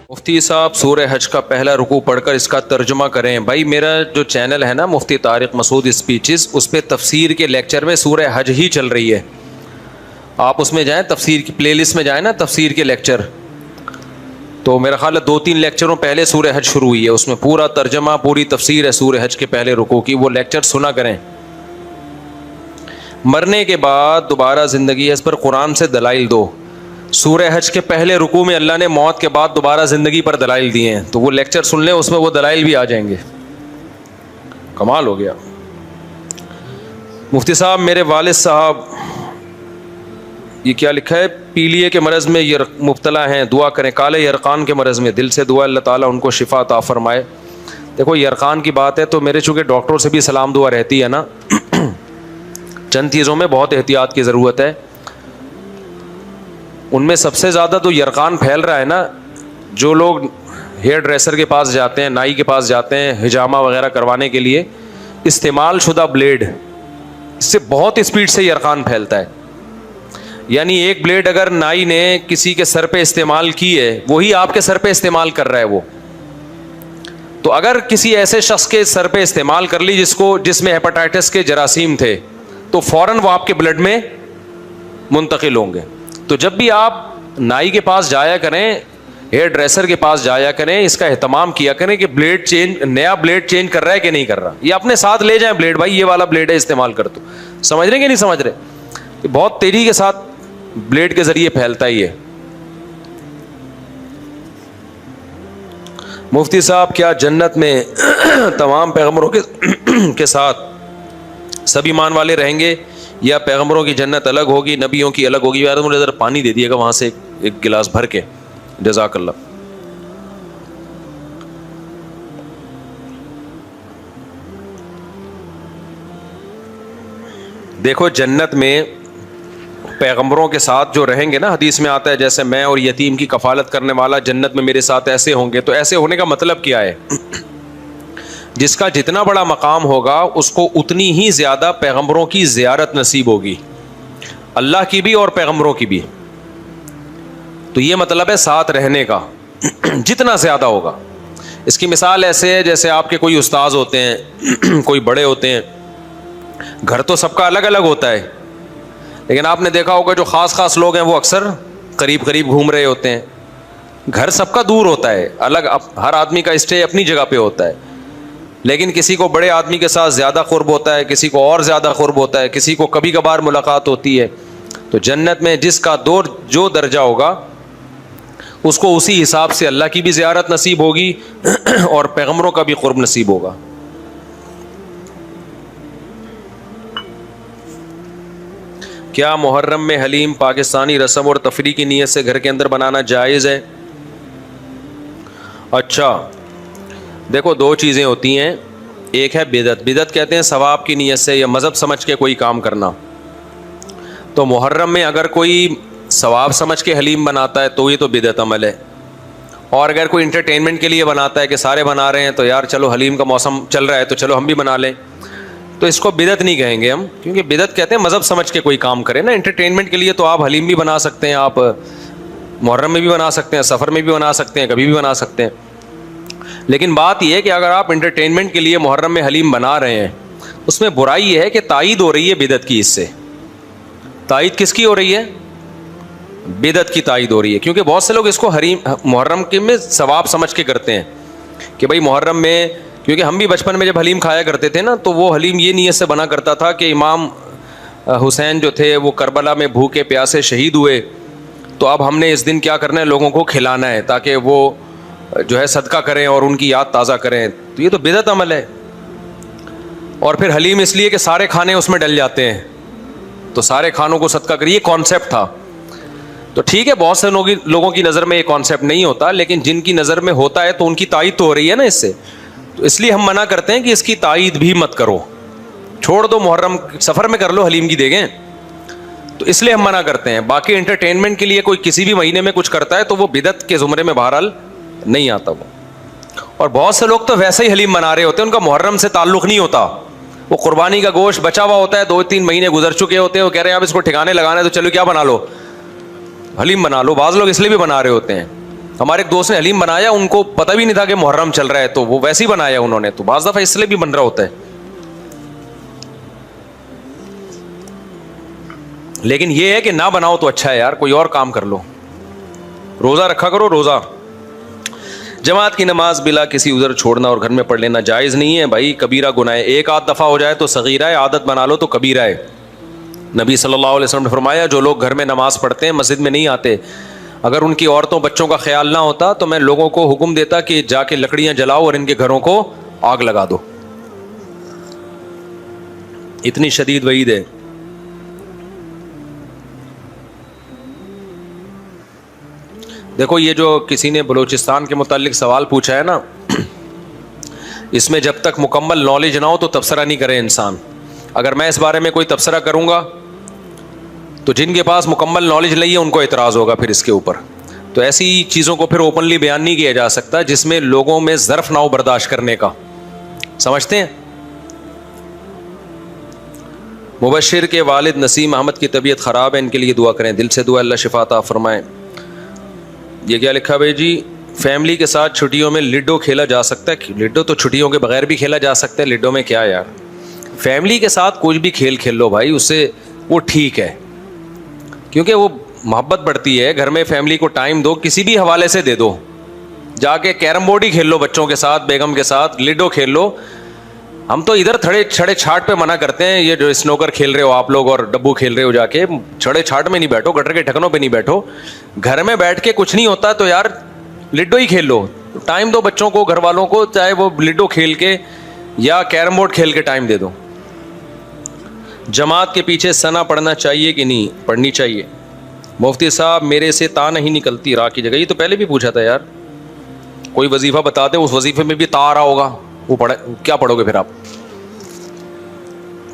مفتی صاحب سورہ حج کا پہلا رکوع پڑھ کر اس کا ترجمہ کریں. بھائی میرا جو چینل ہے نا مفتی طارق مسعود اسپیچز، اس پہ تفسیر کے لیکچر میں سورہ حج ہی چل رہی ہے. آپ اس میں جائیں، تفسیر کی پلے لسٹ میں جائیں نا، تفسیر کے لیکچر، تو میرا خیال ہے 2-3 لیکچروں پہلے سورہ حج شروع ہوئی ہے. اس میں پورا ترجمہ، پوری تفسیر ہے سورہ حج کے پہلے رکوع کی. وہ لیکچر سنا کریں. مرنے کے بعد دوبارہ زندگی ہے، اس پر قرآن سے دلائل دو. سورہ حج کے پہلے رکوع میں اللہ نے موت کے بعد دوبارہ زندگی پر دلائل دیے ہیں، تو وہ لیکچر سن لیں، اس میں وہ دلائل بھی آ جائیں گے. کمال ہو گیا. مفتی صاحب میرے والد صاحب، یہ کیا لکھا ہے، پیلیے کے مرض میں مبتلا ہیں، دعا کریں. کالے یرقان کے مرض میں، دل سے دعا اللہ تعالیٰ ان کو شفا عطا فرمائے. دیکھو یرقان کی بات ہے تو میرے چونکہ ڈاکٹروں سے بھی سلام دعا رہتی ہے نا، چند چیزوں میں بہت احتیاط کی ضرورت ہے. ان میں سب سے زیادہ تو یرقان پھیل رہا ہے نا، جو لوگ ہیئر ڈریسر کے پاس جاتے ہیں، نائی کے پاس جاتے ہیں حجامہ وغیرہ کروانے کے لیے، استعمال شدہ بلیڈ، اس سے بہت اسپیڈ سے یرقان پھیلتا ہے. یعنی ایک بلیڈ اگر نائی نے کسی کے سر پہ استعمال کی ہے، وہی آپ کے سر پہ استعمال کر رہا ہے وہ. تو اگر کسی ایسے شخص کے سر پہ استعمال کر لی جس میں ہیپاٹائٹس کے جراثیم تھے، تو فوراً وہ آپ کے بلڈ میں منتقل ہوں گے. تو جب بھی آپ نائی کے پاس جایا کریں، ہیئر ڈریسر کے پاس جایا کریں، اس کا اہتمام کیا کریں کہ بلیڈ چینج، نیا بلیڈ چینج کر رہا ہے کہ نہیں کر رہا. یہ اپنے ساتھ لے جائیں بلیڈ، بھائی یہ والا بلیڈ ہے استعمال کر دو. سمجھ رہے ہیں کہ نہیں سمجھ رہے؟ یہ بہت تیزی کے ساتھ بلیڈ کے ذریعے پھیلتا ہی ہے. مفتی صاحب کیا جنت میں تمام پیغمبروں کے ساتھ سب ایمان والے رہیں گے، یا پیغمبروں کی جنت الگ ہوگی، نبیوں کی الگ ہوگی؟ یار مجھے ذرا پانی دے دیے گا وہاں سے ایک گلاس بھر کے، جزاک اللہ. دیکھو جنت میں پیغمبروں کے ساتھ جو رہیں گے نا، حدیث میں آتا ہے جیسے میں اور یتیم کی کفالت کرنے والا جنت میں میرے ساتھ ایسے ہوں گے. تو ایسے ہونے کا مطلب کیا ہے؟ جس کا جتنا بڑا مقام ہوگا اس کو اتنی ہی زیادہ پیغمبروں کی زیارت نصیب ہوگی، اللہ کی بھی اور پیغمبروں کی بھی. تو یہ مطلب ہے ساتھ رہنے کا جتنا زیادہ ہوگا. اس کی مثال ایسے ہے جیسے آپ کے کوئی استاذ ہوتے ہیں، کوئی بڑے ہوتے ہیں، گھر تو سب کا الگ الگ ہوتا ہے، لیکن آپ نے دیکھا ہوگا جو خاص لوگ ہیں وہ اکثر قریب قریب گھوم رہے ہوتے ہیں. گھر سب کا دور ہوتا ہے، الگ، ہر آدمی کا اسٹے اپنی جگہ پہ ہوتا ہے، لیکن کسی کو بڑے آدمی کے ساتھ زیادہ قرب ہوتا ہے، کسی کو اور زیادہ قرب ہوتا ہے، کسی کو کبھی کبھار ملاقات ہوتی ہے. تو جنت میں جس کا جو درجہ ہوگا اس کو اسی حساب سے اللہ کی بھی زیارت نصیب ہوگی اور پیغمبروں کا بھی قرب نصیب ہوگا. کیا محرم میں حلیم پاکستانی رسم اور تفریح کی نیت سے گھر کے اندر بنانا جائز ہے؟ اچھا دیکھو، دو چیزیں ہوتی ہیں. ایک ہے بدعت. بدعت کہتے ہیں ثواب کی نیت سے یا مذہب سمجھ کے کوئی کام کرنا. تو محرم میں اگر کوئی ثواب سمجھ کے حلیم بناتا ہے تو یہ تو بدعت عمل ہے. اور اگر کوئی انٹرٹینمنٹ کے لیے بناتا ہے کہ سارے بنا رہے ہیں تو یار چلو حلیم کا موسم چل رہا ہے تو چلو ہم بھی بنا لیں، تو اس کو بدعت نہیں کہیں گے ہم، کیونکہ بدعت کہتے ہیں مذہب سمجھ کے کوئی کام کرے نا. انٹرٹینمنٹ کے لیے تو آپ حلیم بھی بنا سکتے ہیں، آپ محرم میں بھی بنا سکتے ہیں، سفر میں بھی بنا سکتے ہیں، کبھی بھی بنا سکتے ہیں. لیکن بات یہ ہے کہ اگر آپ انٹرٹینمنٹ کے لیے محرم میں حلیم بنا رہے ہیں، اس میں برائی یہ ہے کہ تائید ہو رہی ہے بدعت کی. اس سے تائید کس کی ہو رہی ہے؟ بدعت کی تائید ہو رہی ہے. کیونکہ بہت سے لوگ اس کو محرم کے میں ثواب سمجھ کے کرتے ہیں کہ بھائی محرم میں، کیونکہ ہم بھی بچپن میں جب حلیم کھایا کرتے تھے نا، تو وہ حلیم یہ نیت سے بنا کرتا تھا کہ امام حسین جو تھے وہ کربلا میں بھوکے پیاسے شہید ہوئے، تو اب ہم نے اس دن کیا کرنا ہے، لوگوں کو کھلانا ہے تاکہ وہ جو ہے صدقہ کریں اور ان کی یاد تازہ کریں. تو یہ تو بدعت عمل ہے. اور پھر حلیم اس لیے کہ سارے کھانے اس میں ڈل جاتے ہیں، تو سارے کھانوں کو صدقہ کریے، یہ کانسیپٹ تھا. تو ٹھیک ہے، بہت سے لوگوں کی نظر میں یہ کانسیپٹ نہیں ہوتا، لیکن جن کی نظر میں ہوتا ہے تو ان کی تائید تو ہو رہی ہے نا اس سے. تو اس لیے ہم منع کرتے ہیں کہ اس کی تائید بھی مت کرو، چھوڑ دو، محرم سفر میں کر لو حلیم کی دیگیں. تو اس لیے ہم منع کرتے ہیں. باقی انٹرٹینمنٹ کے لیے کوئی کسی بھی مہینے میں کچھ کرتا ہے تو وہ بدعت کے زمرے میں بہرحال نہیں آتا وہ. اور بہت سے لوگ تو ویسے ہی حلیم بنا رہے ہوتے ہیں، ان کا محرم سے تعلق نہیں ہوتا. وہ قربانی کا گوشت بچا ہوا ہوتا ہے، 2-3 مہینے گزر چکے ہوتے ہیں، وہ کہہ رہے ہیں آپ اس کو ٹھکانے لگانا ہے تو چلو کیا بنا لو، حلیم بنا لو. بعض لوگ اس لیے بھی بنا رہے ہوتے ہیں. ہمارے ایک دوست نے حلیم بنایا, ان کو پتہ بھی نہیں تھا کہ محرم چل رہا ہے, تو وہ ویسے ہی بنایا انہوں نے, تو بعض دفعہ اس لیے بھی بن رہا ہوتا ہے. لیکن یہ ہے کہ نہ بناؤ تو اچھا ہے یار, کوئی اور کام کر لو. روزہ رکھا کرو, روزہ. جماعت کی نماز بلا کسی عذر چھوڑنا اور گھر میں پڑھ لینا جائز نہیں ہے بھائی, کبیرہ گناہ ہے. ایک آدھ دفعہ ہو جائے تو صغیرہ ہے, عادت بنا لو تو کبیرہ ہے. نبی صلی اللہ علیہ وسلم نے فرمایا جو لوگ گھر میں نماز پڑھتے ہیں مسجد میں نہیں آتے, اگر ان کی عورتوں بچوں کا خیال نہ ہوتا تو میں لوگوں کو حکم دیتا کہ جا کے لکڑیاں جلاؤ اور ان کے گھروں کو آگ لگا دو. اتنی شدید وعید ہے. دیکھو یہ جو کسی نے بلوچستان کے متعلق سوال پوچھا ہے نا, اس میں جب تک مکمل نالج نہ ہو تو تبصرہ نہیں کرے انسان. اگر میں اس بارے میں کوئی تبصرہ کروں گا تو جن کے پاس مکمل نالج نہیں ہے ان کو اعتراض ہوگا پھر اس کے اوپر. تو ایسی چیزوں کو پھر اوپنلی بیان نہیں کیا جا سکتا جس میں لوگوں میں ظرف نہ ہو برداشت کرنے کا. سمجھتے ہیں؟ مبشر کے والد نسیم احمد کی طبیعت خراب ہے, ان کے لیے دعا کریں, دل سے دعا, اللہ شفا عطا فرمائے. یہ کیا لکھا بھائی جی, فیملی کے ساتھ چھٹیوں میں لڈو کھیلا جا سکتا ہے؟ لڈو تو چھٹیوں کے بغیر بھی کھیلا جا سکتا ہے, لڈو میں کیا یار. فیملی کے ساتھ کچھ بھی کھیل کھیل لو بھائی, اس سے وہ ٹھیک ہے, کیونکہ وہ محبت بڑھتی ہے. گھر میں فیملی کو ٹائم دو, کسی بھی حوالے سے دے دو, جا کے کیرم بورڈ ہی کھیل لو بچوں کے ساتھ, بیگم کے ساتھ لڈو کھیل لو. ہم تو ادھر چھڑے چھاٹ پہ منع کرتے ہیں, یہ جو اسنوکر کھیل رہے ہو آپ لوگ اور ڈبو کھیل رہے ہو, جا کے چھڑے چھاٹ میں نہیں بیٹھو, گٹر کے ٹھکنوں پہ نہیں بیٹھو. گھر میں بیٹھ کے کچھ نہیں ہوتا تو یار لڈو ہی کھیل لو, ٹائم دو بچوں کو, گھر والوں کو, چاہے وہ لڈو کھیل کے یا کیرم بورڈ کھیل کے ٹائم دے دو. جماعت کے پیچھے ثنا پڑھنا چاہیے کہ نہیں پڑھنی چاہیے؟ مفتی صاحب میرے سے تا نہیں نکلتی را کی جگہ. یہ تو پہلے بھی پوچھا تھا یار, کوئی وظیفہ بتا دے, اس وظیفے میں بھی تا آ رہا ہوگا, وہ کیا پڑھو گے پھر آپ؟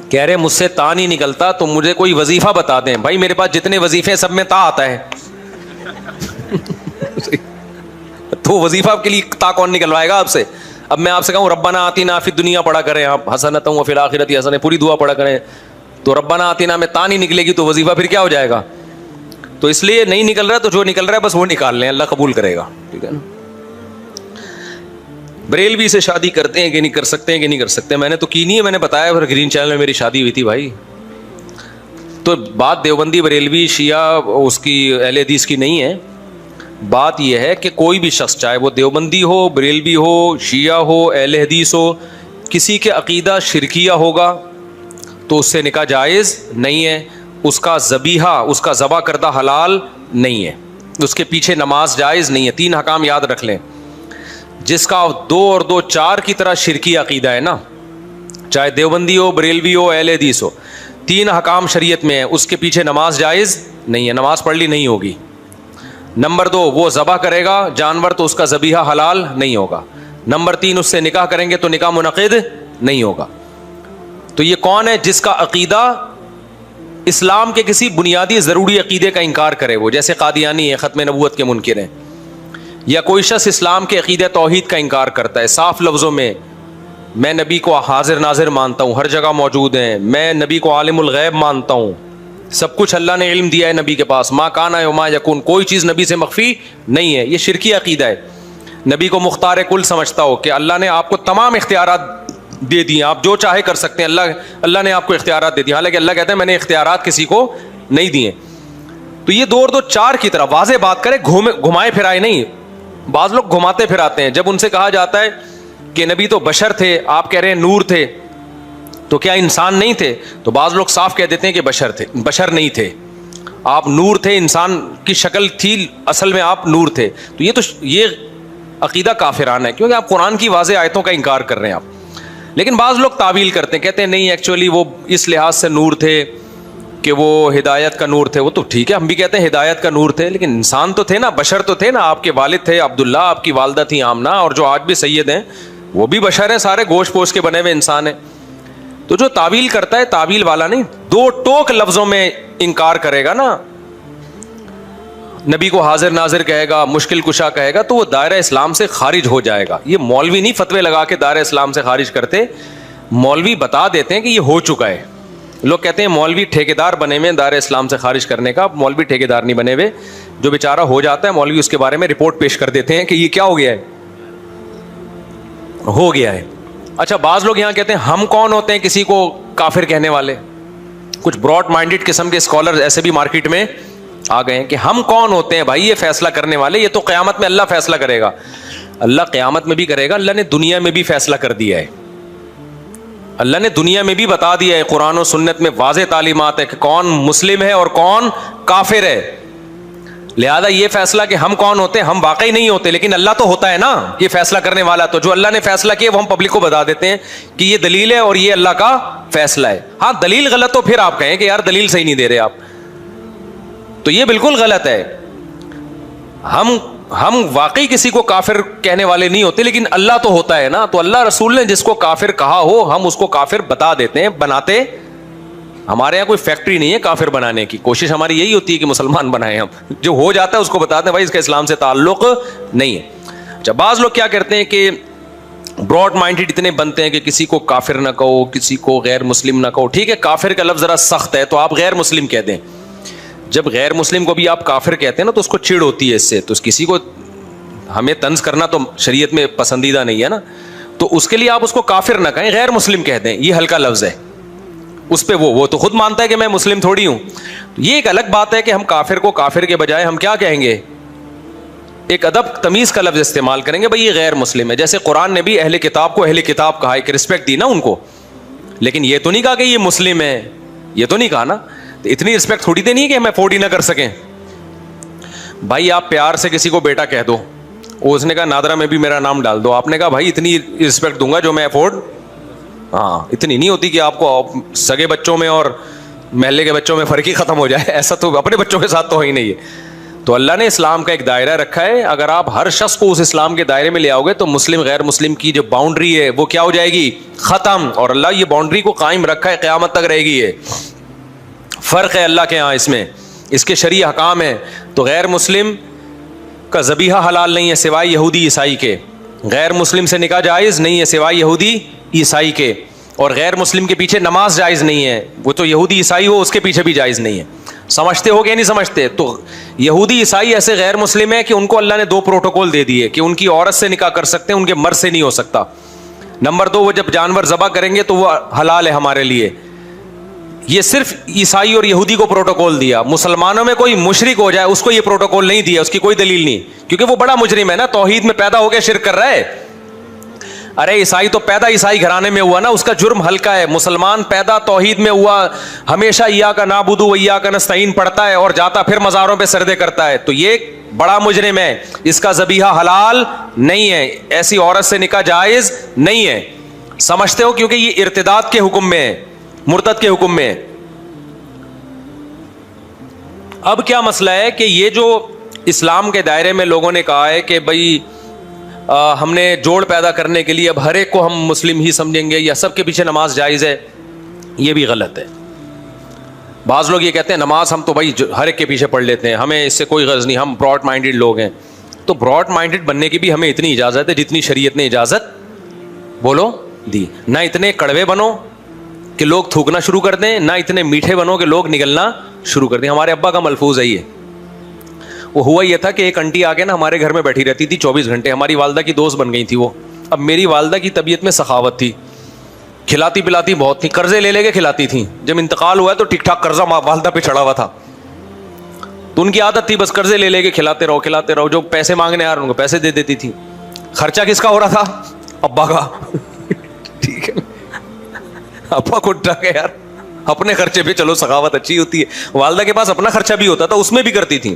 کہہ رہے مجھ سے تا نہیں نکلتا تو مجھے کوئی وظیفہ بتا دیں. بھائی میرے پاس جتنے وظیفے ہیں سب میں تا آتا ہے. تو وظیفہ کے لیے تا کون نکلوائے گا آپ سے؟ اب میں آپ سے کہوں ربنا آتینا فی الدنیا پڑھا کریں آپ, حسنۃ وفی الآخرۃ حسنۃ, پوری دعا پڑھا کریں, تو ربنا آتینا میں تا نہیں نکلے گی تو وظیفہ پھر کیا ہو جائے گا؟ تو اس لیے نہیں نکل رہا تو جو نکل رہا ہے بس وہ نکال لیں, اللہ قبول کرے گا. ٹھیک ہے نا. بریلوی سے شادی کرتے ہیں کہ نہیں کر سکتے ہیں کہ نہیں کر سکتے؟ میں نے تو کی نہیں ہے, میں نے بتایا پھر گرین چینل میں میری شادی ہوئی تھی بھائی. تو بات دیوبندی بریلوی شیعہ اس کی اہل حدیث کی نہیں ہے, بات یہ ہے کہ کوئی بھی شخص چاہے وہ دیوبندی ہو, بریلوی ہو, شیعہ ہو, اہل حدیث ہو, کسی کے عقیدہ شرکیہ ہوگا تو اس سے نکاح جائز نہیں ہے, اس کا ذبیحہ, اس کا ذبح کردہ حلال نہیں ہے, اس کے پیچھے نماز جائز نہیں ہے. 3 احکام یاد رکھ لیں. جس کا 2 اور 2 4 کی طرح شرکی عقیدہ ہے نا, چاہے دیوبندی ہو, بریلوی ہو, اہل حدیث ہو, 3 احکام شریعت میں ہے, اس کے پیچھے نماز جائز نہیں ہے, نماز پڑھ لی نہیں ہوگی. نمبر 2, وہ ذبح کرے گا جانور تو اس کا ذبیحہ حلال نہیں ہوگا. نمبر 3, اس سے نکاح کریں گے تو نکاح منعقد نہیں ہوگا. تو یہ کون ہے جس کا عقیدہ اسلام کے کسی بنیادی ضروری عقیدے کا انکار کرے, وہ جیسے قادیانی ہے, ختم نبوت کے منکر ہیں, یا کوئی شخص اسلام کے عقیدہ توحید کا انکار کرتا ہے صاف لفظوں میں, میں نبی کو حاضر ناظر مانتا ہوں, ہر جگہ موجود ہیں, میں نبی کو عالم الغیب مانتا ہوں, سب کچھ اللہ نے علم دیا ہے نبی کے پاس, ما کانا وما یکون, کوئی چیز نبی سے مخفی نہیں ہے, یہ شرکی عقیدہ ہے. نبی کو مختار کل سمجھتا ہو کہ اللہ نے آپ کو تمام اختیارات دے دیے, آپ جو چاہے کر سکتے ہیں, اللہ نے آپ کو اختیارات دے دیے, حالانکہ اللہ کہتا ہے میں نے اختیارات کسی کو نہیں دیے. تو یہ 2 اور 2 4 کی طرح واضح بات کرے, گھمائے پھرائے نہیں. بعض لوگ گھماتے پھراتے ہیں. جب ان سے کہا جاتا ہے کہ نبی تو بشر تھے, آپ کہہ رہے ہیں نور تھے, تو کیا انسان نہیں تھے؟ تو بعض لوگ صاف کہہ دیتے ہیں کہ بشر تھے. بشر نہیں تھے, آپ نور تھے, انسان کی شکل تھی, اصل میں آپ نور تھے. تو یہ عقیدہ کافرانہ ہے, کیونکہ آپ قرآن کی واضح آیتوں کا انکار کر رہے ہیں آپ. لیکن بعض لوگ تعویل کرتے ہیں, کہتے ہیں نہیں ایکچولی وہ اس لحاظ سے نور تھے کہ وہ ہدایت کا نور تھے. وہ تو ٹھیک ہے, ہم بھی کہتے ہیں ہدایت کا نور تھے, لیکن انسان تو تھے نا, بشر تو تھے نا. آپ کے والد تھے عبداللہ, آپ کی والدہ تھی آمنہ, اور جو آج بھی سید ہیں وہ بھی بشر ہیں, سارے گوشت پوش کے بنے ہوئے انسان ہیں. تو جو تعویل کرتا ہے تعویل والا نہیں, 2 ٹوک لفظوں میں انکار کرے گا نا, نبی کو حاضر ناظر کہے گا, مشکل کشا کہے گا, تو وہ دائرہ اسلام سے خارج ہو جائے گا. یہ مولوی نہیں فتوے لگا کے دائرہ اسلام سے خارج کرتے, مولوی بتا دیتے ہیں کہ یہ ہو چکا ہے. لوگ کہتے ہیں مولوی ٹھیکیدار بنے ہوئے دائرہ اسلام سے خارج کرنے کا, مولوی ٹھیکیدار نہیں بنے ہوئے. جو بیچارہ ہو جاتا ہے مولوی اس کے بارے میں رپورٹ پیش کر دیتے ہیں کہ یہ کیا ہو گیا ہے, ہو گیا ہے. اچھا بعض لوگ یہاں کہتے ہیں ہم کون ہوتے ہیں کسی کو کافر کہنے والے. کچھ براڈ مائنڈڈ قسم کے اسکالر ایسے بھی مارکیٹ میں آ گئے ہیں کہ ہم کون ہوتے ہیں بھائی یہ فیصلہ کرنے والے, یہ تو قیامت میں اللہ فیصلہ کرے گا. اللہ قیامت میں بھی کرے گا, اللہ نے دنیا میں بھی فیصلہ کر دیا ہے. اللہ نے دنیا میں بھی بتا دیا ہے, قرآن و سنت میں واضح تعلیمات ہے کہ کون مسلم ہے اور کون کافر ہے. لہذا یہ فیصلہ کہ ہم کون ہوتے ہیں, ہم واقعی نہیں ہوتے, لیکن اللہ تو ہوتا ہے نا یہ فیصلہ کرنے والا. تو جو اللہ نے فیصلہ کیا وہ ہم پبلک کو بتا دیتے ہیں کہ یہ دلیل ہے اور یہ اللہ کا فیصلہ ہے. ہاں دلیل غلط تو پھر آپ کہیں کہ یار دلیل صحیح نہیں دے رہے آپ, تو یہ بالکل غلط ہے. ہم واقعی کسی کو کافر کہنے والے نہیں ہوتے, لیکن اللہ تو ہوتا ہے نا. تو اللہ رسول نے جس کو کافر کہا ہو ہم اس کو کافر بتا دیتے ہیں, بناتے. ہمارے یہاں کوئی فیکٹری نہیں ہے کافر بنانے کی, کوشش ہماری یہی ہوتی ہے کہ مسلمان بنائیں ہم. جو ہو جاتا ہے اس کو بتاتے ہیں بھائی اس کا اسلام سے تعلق نہیں ہے. اچھا بعض لوگ کیا کرتے ہیں کہ براڈ مائنڈڈ اتنے بنتے ہیں کہ کسی کو کافر نہ کہو, کسی کو غیر مسلم نہ کہو. ٹھیک ہے کافر کا لفظ ذرا سخت ہے تو آپ غیر مسلم کہہ دیں. جب غیر مسلم کو بھی آپ کافر کہتے ہیں نا تو اس کو چڑ ہوتی ہے اس سے. تو کسی کو ہمیں طنز کرنا تو شریعت میں پسندیدہ نہیں ہے نا, تو اس کے لیے آپ اس کو کافر نہ کہیں, غیر مسلم کہہ دیں. یہ ہلکا لفظ ہے اس پہ, وہ تو خود مانتا ہے کہ میں مسلم تھوڑی ہوں. یہ ایک الگ بات ہے کہ ہم کافر کو کافر کے بجائے ہم کیا کہیں گے, ایک ادب تمیز کا لفظ استعمال کریں گے, بھائی یہ غیر مسلم ہے. جیسے قرآن نے بھی اہل کتاب کو اہل کتاب کہا, ایک رسپیکٹ دی نا ان کو, لیکن یہ تو نہیں کہا کہ یہ مسلم ہے, یہ تو نہیں کہا نا. تو اتنی رسپیکٹ تھوڑی دینی ہے کہ ہم افورڈ ہی نہ کر سکیں. بھائی آپ پیار سے کسی کو بیٹا کہہ دو, اس نے کہا نادرا میں بھی میرا نام ڈال دو, آپ نے کہا بھائی اتنی رسپیکٹ دوں گا جو میں افورڈ, ہاں اتنی نہیں ہوتی کہ آپ کو سگے بچوں میں اور محلے کے بچوں میں فرق ہی ختم ہو جائے. ایسا تو اپنے بچوں کے ساتھ تو ہی نہیں ہے. تو اللہ نے اسلام کا ایک دائرہ رکھا ہے, اگر آپ ہر شخص کو اس اسلام کے دائرے میں لے آؤ گے تو مسلم غیر مسلم کی جو باؤنڈری ہے وہ کیا ہو جائے گی, ختم. اور اللہ یہ باؤنڈری کو قائم رکھا ہے, قیامت تک رہے گی. یہ فرق ہے اللہ کے ہاں, اس میں اس کے شرعی احکام ہیں. تو غیر مسلم کا ذبیحہ حلال نہیں ہے سوائے یہودی عیسائی کے, غیر مسلم سے نکاح جائز نہیں ہے سوائے یہودی عیسائی کے, اور غیر مسلم کے پیچھے نماز جائز نہیں ہے, وہ تو یہودی عیسائی ہو اس کے پیچھے بھی جائز نہیں ہے. سمجھتے ہو کہ نہیں سمجھتے؟ تو یہودی عیسائی ایسے غیر مسلم ہے کہ ان کو اللہ نے 2 پروٹوکول دے دیے کہ ان کی عورت سے نکاح کر سکتے ہیں, ان کے مرد سے نہیں ہو سکتا. نمبر 2 وہ جب جانور ذبح کریں گے تو وہ حلال ہے ہمارے لیے. یہ صرف عیسائی اور یہودی کو پروٹوکول دیا. مسلمانوں میں کوئی مشرک ہو جائے اس کو یہ پروٹوکول نہیں دیا, اس کی کوئی دلیل نہیں, کیونکہ وہ بڑا مجرم ہے نا, توحید میں پیدا ہو کے شرک کر رہا ہے. ارے عیسائی تو پیدا عیسائی گھرانے میں ہوا نا, اس کا جرم ہلکا ہے. مسلمان پیدا توحید میں ہوا, ہمیشہ ایاک نعبد و ایاک نستعین پڑھتا ہے اور جاتا پھر مزاروں پہ سجدے کرتا ہے, تو یہ بڑا مجرم ہے. اس کا ذبیحہ حلال نہیں ہے, ایسی عورت سے نکاح جائز نہیں ہے. سمجھتے ہو؟ کیونکہ یہ ارتداد کے حکم میں ہے, مرتد کے حکم میں. اب کیا مسئلہ ہے کہ یہ جو اسلام کے دائرے میں لوگوں نے کہا ہے کہ بھائی ہم نے جوڑ پیدا کرنے کے لیے اب ہر ایک کو ہم مسلم ہی سمجھیں گے یا سب کے پیچھے نماز جائز ہے, یہ بھی غلط ہے. بعض لوگ یہ کہتے ہیں نماز ہم تو بھائی ہر ایک کے پیچھے پڑھ لیتے ہیں, ہمیں اس سے کوئی غرض نہیں, ہم براڈ مائنڈڈ لوگ ہیں. تو براڈ مائنڈڈ بننے کی بھی ہمیں اتنی اجازت ہے جتنی شریعت نے اجازت بولو دی. نہ اتنے کڑوے بنو کہ لوگ تھوکنا شروع کر دیں, نہ اتنے میٹھے بنو کہ لوگ نگلنا شروع کر دیں. ہمارے ابا کا ملفوظ ہے یہ. وہ ہوا یہ تھا کہ ایک انٹی آ کے نا ہمارے گھر میں بیٹھی رہتی تھی 24 گھنٹے, ہماری والدہ کی دوست بن گئی تھی وہ. اب میری والدہ کی طبیعت میں سخاوت تھی, کھلاتی پلاتی بہت تھی, قرضے لے کے کھلاتی تھیں. جب انتقال ہوا ہے تو ٹھیک ٹھاک قرضہ والدہ پہ چڑھا ہوا تھا, تو ان کی عادت تھی بس قرضے لے کے کھلاتے رہو. جو پیسے مانگنے آ رہے ان کو پیسے دے دیتی تھی. خرچہ کس کا ہو رہا تھا؟ ابا کا. ٹھیک ہے, ابا کو ڈر گیا یار, اپنے خرچے پہ چلو سخاوت اچھی ہوتی ہے. والدہ کے پاس اپنا خرچہ بھی ہوتا تھا, اس میں بھی کرتی تھی.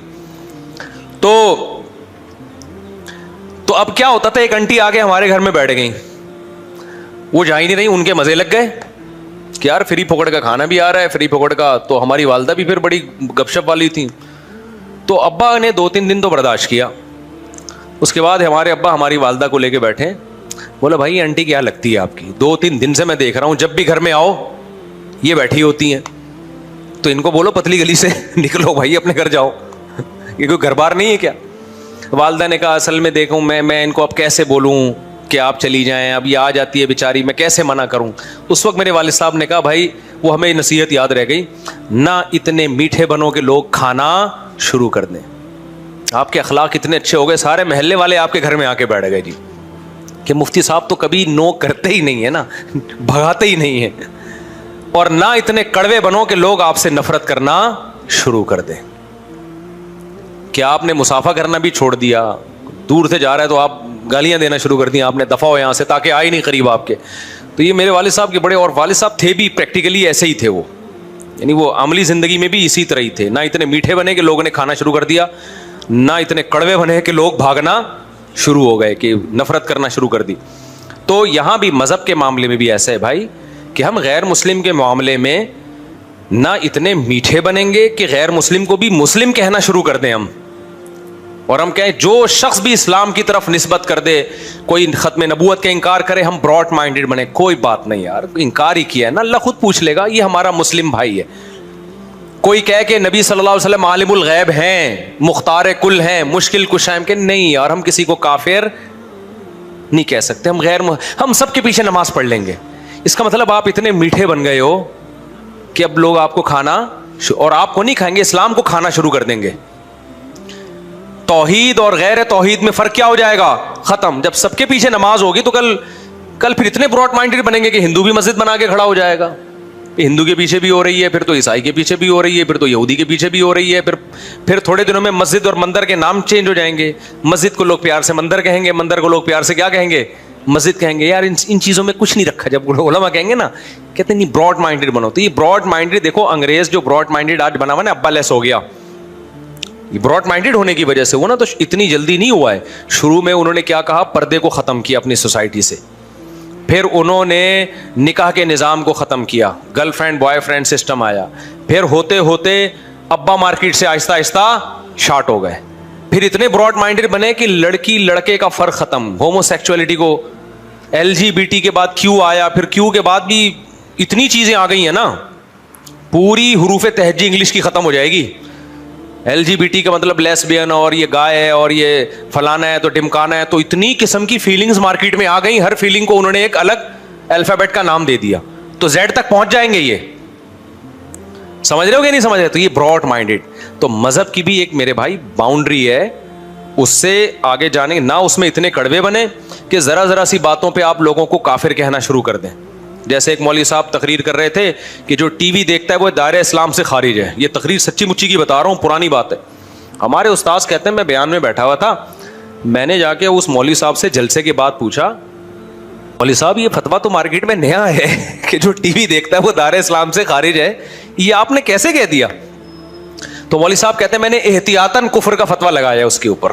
تو اب کیا ہوتا تھا, ایک انٹی آ کے ہمارے گھر میں بیٹھ گئی, وہ جا ہی نہیں رہی, ان کے مزے لگ گئے کہ یار فری پھوکڑ کا کھانا بھی آ رہا ہے, فری پھوکڑ کا. تو ہماری والدہ بھی پھر بڑی گپ شپ والی تھی. تو ابا نے 2-3 دن تو برداشت کیا. اس کے بعد ہمارے ابا ہماری والدہ کو لے کے بیٹھے, بولا بھائی یہ آنٹی کیا لگتی ہے آپ کی, 2-3 دن سے میں دیکھ رہا ہوں جب بھی گھر میں آؤ یہ بیٹھی ہوتی ہیں, تو ان کو بولو پتلی گلی سے نکلو بھائی, اپنے گھر جاؤ, یہ کوئی گھر بار نہیں ہے کیا؟ والدہ نے کہا اصل میں دیکھوں میں ان کو اب کیسے بولوں کہ آپ چلی جائیں, اب یہ آ جاتی ہے بیچاری, میں کیسے منع کروں. اس وقت میرے والد صاحب نے کہا بھائی وہ ہمیں نصیحت یاد رہ گئی, نہ اتنے میٹھے بنو کہ لوگ کھانا شروع کر دیں. آپ کے اخلاق اتنے اچھے ہو گئے, سارے محلے والے آپ کے گھر میں آ کے بیٹھ گئے جی, کہ مفتی صاحب تو کبھی نو کرتے ہی نہیں ہے نا, بھگاتے ہی نہیں ہیں, اور نہ اتنے کڑوے بنو کہ لوگ آپ سے نفرت کرنا شروع کر دیں. کیا آپ نے مسافہ کرنا بھی چھوڑ دیا؟ دور سے جا رہا ہے تو آپ گالیاں دینا شروع کر دی آپ نے, دفعہ ہو یہاں سے, تاکہ آئے نہیں قریب آپ کے. تو یہ میرے والد صاحب کے بڑے, اور والد صاحب تھے بھی پریکٹیکلی ایسے ہی تھے وہ, یعنی وہ عملی زندگی میں بھی اسی طرح ہی تھے. نہ اتنے میٹھے بنے کہ لوگوں نے کھانا شروع کر دیا, نہ اتنے کڑوے بنے کہ لوگ بھاگنا شروع ہو گئے, کہ نفرت کرنا شروع کر دی. تو یہاں بھی مذہب کے معاملے میں بھی ایسا ہے بھائی, کہ ہم غیر مسلم کے معاملے میں نہ اتنے میٹھے بنیں گے کہ غیر مسلم کو بھی مسلم کہنا شروع کر دیں ہم, اور ہم کہیں جو شخص بھی اسلام کی طرف نسبت کر دے, کوئی ختم نبوت کا انکار کرے, ہم براڈ مائنڈیڈ بنے. کوئی بات نہیں یار, انکار ہی کیا ہے نا, اللہ خود پوچھ لے گا, یہ ہمارا مسلم بھائی ہے. کوئی کہے کہ نبی صلی اللہ علیہ وسلم عالم الغیب ہیں, مختار کل ہیں, مشکل کشا ہیں, کہ نہیں یار, ہم کسی کو کافر نہیں کہہ سکتے. ہم سب کے پیچھے نماز پڑھ لیں گے. اس کا مطلب آپ اتنے میٹھے بن گئے ہو کہ اب لوگ آپ کو کھانا, اور آپ کو نہیں کھائیں گے, اسلام کو کھانا شروع کر دیں گے. توحید اور غیر توحید میں فرق کیا ہو جائے گا؟ ختم. جب سب کے پیچھے نماز ہوگی تو کل پھر اتنے براڈ مائنڈیڈ بنیں گے کہ ہندو بھی مسجد بنا کے کھڑا ہو جائے گا. ہندو کے پیچھے بھی ہو رہی ہے, پھر تو عیسائی کے پیچھے بھی ہو رہی ہے, پھر تو یہودی کے پیچھے بھی ہو رہی ہے, پھر تھوڑے دنوں میں مسجد اور مندر کے نام چینج ہو جائیں گے. مسجد کو لوگ پیار سے مندر کہیں گے, مندر کو لوگ پیار سے کیا کہیں گے؟ مسجد کہیں گے. یار ان چیزوں میں کچھ نہیں رکھا. جب علماء کہیں گے نا, کہتے ہیں نہیں براڈ مائنڈیڈ بنو. تو یہ براڈ مائنڈیڈ, دیکھو انگریز جو براڈ مائنڈیڈ آج بنا ہوا نا, ابا لیس ہو گیا, یہ براڈ مائنڈیڈ ہونے کی وجہ سے. وہ نا تو اتنی جلدی نہیں ہوا ہے. شروع میں انہوں نے کیا کہا, پردے کو ختم کیا اپنی سوسائٹی سے. پھر انہوں نے نکاح کے نظام کو ختم کیا, girl friend boy friend system آیا. پھر ہوتے ہوتے ابا مارکیٹ سے آہستہ آہستہ شارٹ ہو گئے. پھر اتنے براڈ مائنڈیڈ بنے کہ لڑکی لڑکے کا فرق ختم, ہومو سیکچولیٹی کو, LGBT کے بعد کیو آیا, پھر کیو کے بعد بھی اتنی چیزیں آ گئی ہیں نا, پوری حروف تہجی انگلش کی ختم ہو جائے گی. LGBT کا مطلب لیسبین, اور یہ گائے ہے, اور یہ فلانا ہے, تو ڈمکانا ہے. تو اتنی قسم کی فیلنگز مارکیٹ میں آ گئی, ہر فیلنگ کو انہوں نے ایک الگ الفابیٹ کا نام دے دیا. تو زیڈ تک پہنچ جائیں گے. یہ سمجھ رہے ہو کہ نہیں سمجھ رہے؟ تو یہ براڈ مائنڈیڈ. تو مذہب کی بھی ایک میرے بھائی باؤنڈری ہے, اس سے آگے جانے نہ اس میں اتنے کڑوے بنے کہ ذرا سی باتوں پہ آپ لوگوں کو کافر کہنا شروع کر دیں. جیسے ایک مولوی صاحب تقریر کر رہے تھے کہ جو ٹی وی دیکھتا ہے وہ دائرہ اسلام سے خارج ہے. یہ تقریر سچی مچی کی بتا رہا ہوں, پرانی بات ہے. ہمارے استاذ کہتے ہیں, میں بیان میں بیٹھا ہوا تھا, میں نے جا کے اس مولوی صاحب سے جلسے کے بعد پوچھا, مولوی صاحب یہ فتویٰ تو مارکیٹ میں نیا ہے کہ جو ٹی وی دیکھتا ہے وہ دائرہ اسلام سے خارج ہے, یہ آپ نے کیسے کہہ دیا؟ تو مولوی صاحب کہتے ہیں میں نے احتیاطاً کفر کا فتویٰ لگایا اس کے اوپر.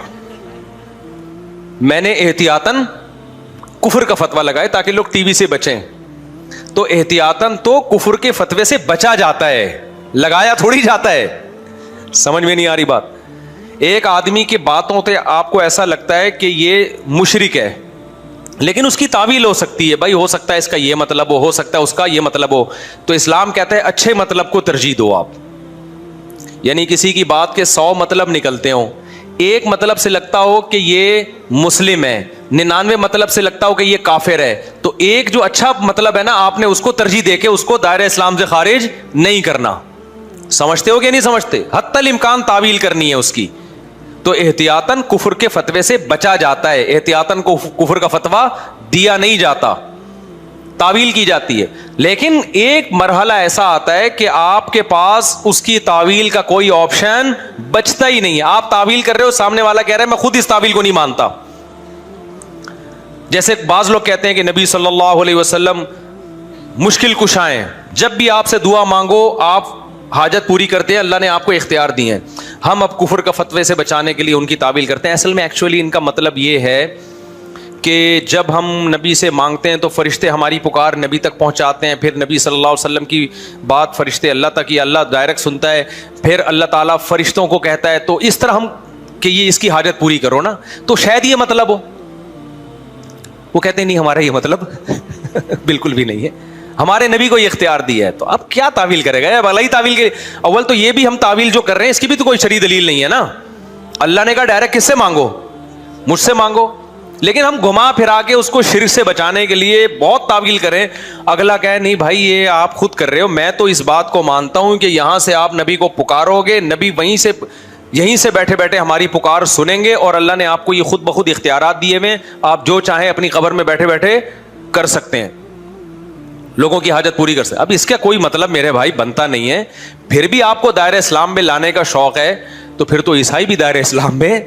میں نے احتیاطاً کفر کا فتویٰ لگایا تاکہ لوگ ٹی وی سے بچیں. تو احتیاطاً تو کفر کے فتوے سے بچا جاتا ہے, لگایا تھوڑی جاتا ہے. سمجھ میں نہیں آ رہی بات؟ ایک آدمی کی باتوں سے آپ کو ایسا لگتا ہے کہ یہ مشرک ہے, لیکن اس کی تعویل ہو سکتی ہے. بھائی ہو سکتا ہے اس کا یہ مطلب ہو سکتا ہے اس کا یہ مطلب ہو. تو اسلام کہتا ہے اچھے مطلب کو ترجیح دو آپ. یعنی کسی کی بات کے 100 مطلب نکلتے ہوں, ایک مطلب سے لگتا ہو کہ یہ مسلم ہے, 99 مطلب سے لگتا ہو کہ یہ کافر ہے, تو ایک جو اچھا مطلب ہے نا, آپ نے اس کو ترجیح دے کے اس کو دائرہ اسلام سے خارج نہیں کرنا. سمجھتے ہو کہ نہیں سمجھتے؟ حتی الامکان تعویل کرنی ہے اس کی. تو احتیاطاً کفر کے فتوے سے بچا جاتا ہے, احتیاطاً کفر کا فتویٰ دیا نہیں جاتا, تعویل کی جاتی ہے. لیکن ایک مرحلہ ایسا آتا ہے کہ آپ کے پاس اس کی تعویل کا کوئی آپشن بچتا ہی نہیں ہے. آپ تعویل کر رہے ہو, سامنے والا کہہ رہا ہے میں خود اس تعویل کو نہیں مانتا. جیسے بعض لوگ کہتے ہیں کہ نبی صلی اللہ علیہ وسلم مشکل کشا ہیں, جب بھی آپ سے دعا مانگو آپ حاجت پوری کرتے ہیں, اللہ نے آپ کو اختیار دیے ہیں. ہم اب کفر کا فتوے سے بچانے کے لیے ان کی تعویل کرتے ہیں. اصل میں ایکچولی ان کا مطلب یہ ہے کہ جب ہم نبی سے مانگتے ہیں تو فرشتے ہماری پکار نبی تک پہنچاتے ہیں, پھر نبی صلی اللہ علیہ وسلم کی بات فرشتے اللہ تک, یا اللہ ڈائریکٹ سنتا ہے, پھر اللہ تعالیٰ فرشتوں کو کہتا ہے. تو اس طرح ہم کہ یہ اس کی حاجت پوری کرو نا, تو شاید یہ مطلب ہو. وہ کہتے ہیں نہیں ہمارا یہ مطلب بالکل بھی نہیں ہے, ہمارے نبی کو یہ اختیار دیا ہے. تو اب کیا تعویل کرے گا؟ اب اللہ تعویل کے اول تو یہ بھی ہم تعویل جو کر رہے ہیں اس کی بھی تو کوئی شرعی دلیل نہیں ہے نا. اللہ نے کہا ڈائریکٹ کس سے مانگو؟ مجھ سے مانگو. لیکن ہم گھما پھرا کے اس کو شرک سے بچانے کے لیے بہت تعویل کریں. اگلا کہے نہیں بھائی یہ آپ خود کر رہے ہو, میں تو اس بات کو مانتا ہوں کہ یہاں سے آپ نبی کو پکارو گے, نبی وہیں سے یہیں سے بیٹھے بیٹھے ہماری پکار سنیں گے, اور اللہ نے آپ کو یہ خود بخود اختیارات دیے ہوئے, آپ جو چاہیں اپنی قبر میں بیٹھے بیٹھے کر سکتے ہیں, لوگوں کی حاجت پوری کر سکتے. اب اس کا کوئی مطلب میرے بھائی بنتا نہیں ہے. پھر بھی آپ کو دائرہ اسلام میں لانے کا شوق ہے تو پھر تو عیسائی بھی دائرہ اسلام میں.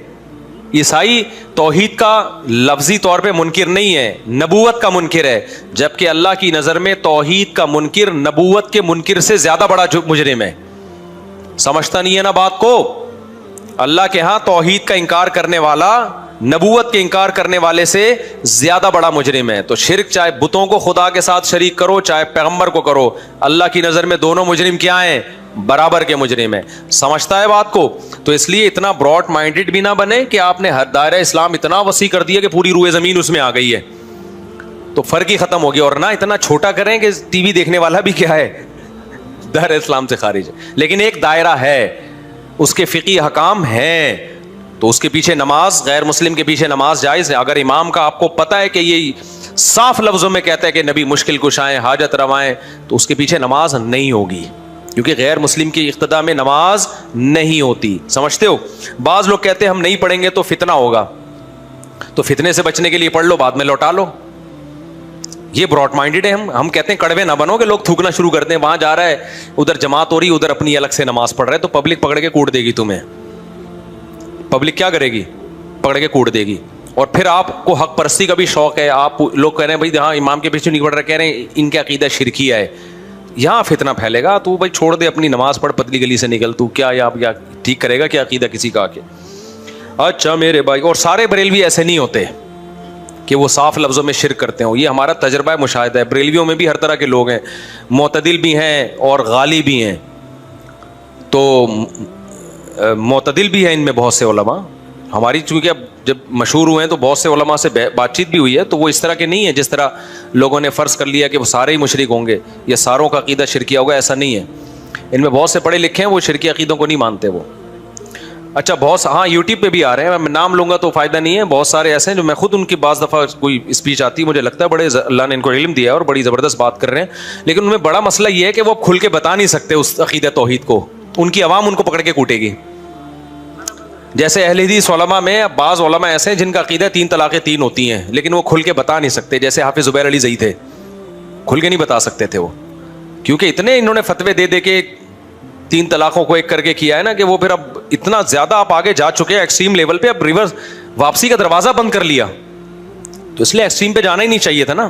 عیسائی توحید کا لفظی طور پہ منکر نہیں ہے, نبوت کا منکر ہے, جبکہ اللہ کی نظر میں توحید کا منکر نبوت کے منکر سے زیادہ بڑا مجرم ہے. سمجھتا نہیں ہے نا بات کو. اللہ کے ہاں توحید کا انکار کرنے والا نبوت کے انکار کرنے والے سے زیادہ بڑا مجرم ہے. تو شرک چاہے بتوں کو خدا کے ساتھ شریک کرو چاہے پیغمبر کو کرو, اللہ کی نظر میں دونوں مجرم کیا ہیں؟ برابر کے مجرم ہیں. سمجھتا ہے بات کو؟ تو اس لیے اتنا براڈ مائنڈڈ بھی نہ بنے کہ آپ نے دائرہ اسلام اتنا وسیع کر دیا کہ پوری روئے زمین اس میں آ گئی ہے, تو فرق ہی ختم ہو گیا. اور نہ اتنا چھوٹا کریں کہ ٹی وی دیکھنے والا بھی کیا ہے؟ دائرہ اسلام سے خارج ہے. لیکن ایک دائرہ ہے, اس کے فقہی حکام ہیں, تو اس کے پیچھے نماز, غیر مسلم کے پیچھے نماز جائز ہے. اگر امام کا آپ کو پتہ ہے کہ یہ صاف لفظوں میں کہتا ہے کہ نبی مشکل کشائیں حاجت روائیں, تو اس کے پیچھے نماز نہیں ہوگی, کیونکہ غیر مسلم کی اقتداء میں نماز نہیں ہوتی. سمجھتے ہو؟ بعض لوگ کہتے ہیں ہم نہیں پڑھیں گے تو فتنہ ہوگا, تو فتنے سے بچنے کے لیے پڑھ لو, بعد میں لوٹا لو. یہ براڈ مائنڈڈ ہے. ہم کہتے ہیں کڑوے نہ بنو کہ لوگ تھوکنا شروع کرتے ہیں, وہاں جا رہا ہے ادھر جماعت ہو رہی, ادھر اپنی الگ سے نماز پڑھ رہے, تو پبلک پکڑ کے کوٹ دے گی تمہیں. پبلک کیا کرے گی؟ پکڑ کے کوٹ دے گی. اور پھر آپ کو حق پرستی کا بھی شوق ہے, آپ لوگ کہہ رہے ہیں بھائی ہاں امام کے پیچھے نہیں پڑھ رہے, کہہ رہے ہیں ان کا عقیدہ شرکیہ ہے, یہاں فتنہ پھیلے گا. تو بھائی چھوڑ دے, اپنی نماز پڑھ, پتلی گلی سے نکل, تو کیا یا ٹھیک کرے گا کیا عقیدہ کسی کا کے؟ اچھا میرے بھائی, اور سارے بریلوی ایسے نہیں ہوتے کہ وہ صاف لفظوں میں شرک کرتے ہوں. یہ ہمارا تجربہ مشاہدہ ہے. بریلویوں میں بھی ہر طرح کے لوگ ہیں, معتدل بھی ہیں اور غالی بھی ہیں. تو معتدل بھی ہیں ان میں بہت سے علماء. ہماری چونکہ اب جب مشہور ہوئے ہیں تو بہت سے علماء سے بات چیت بھی ہوئی ہے, تو وہ اس طرح کے نہیں ہیں جس طرح لوگوں نے فرض کر لیا کہ وہ سارے ہی مشرک ہوں گے یا ساروں کا عقیدہ شرکیہ ہوگا. ایسا نہیں ہے. ان میں بہت سے پڑھے لکھے ہیں, وہ شرکی عقیدوں کو نہیں مانتے وہ. اچھا بہت ہاں یوٹیوب پہ بھی آ رہے ہیں, میں نام لوں گا تو فائدہ نہیں ہے. بہت سارے ایسے ہیں جو میں خود ان کی بعض دفعہ کوئی اسپیچ آتی ہے, مجھے لگتا ہے بڑے اللہ نے ان کو علم دیا ہے اور بڑی زبردست بات کر رہے ہیں, لیکن ان میں بڑا مسئلہ یہ ہے کہ وہ کھل کے بتا نہیں سکتے اس عقیدہ توحید کو. ان کی عوام ان کو پکڑ کے کوٹے گی. جیسے اہل حدیث علماء میں بعض علماء ایسے ہیں جن کا عقیدہ 3 طلاقیں 3 ہوتی ہیں, لیکن وہ کھل کے بتا نہیں سکتے. جیسے حافظ زبیر علی زئی تھے, کھل کے نہیں بتا سکتے تھے وہ, کیونکہ اتنے انہوں نے فتوے دے دے کے 3 طلاقوں کو ایک کر کے کیا ہے نا, کہ وہ پھر اب اتنا زیادہ آپ آگے جا چکے ہیں ایکسٹریم لیول پہ, اب ریورس واپسی کا دروازہ بند کر لیا. تو اس لیے ایکسٹریم پہ جانا ہی نہیں چاہیے تھا نا.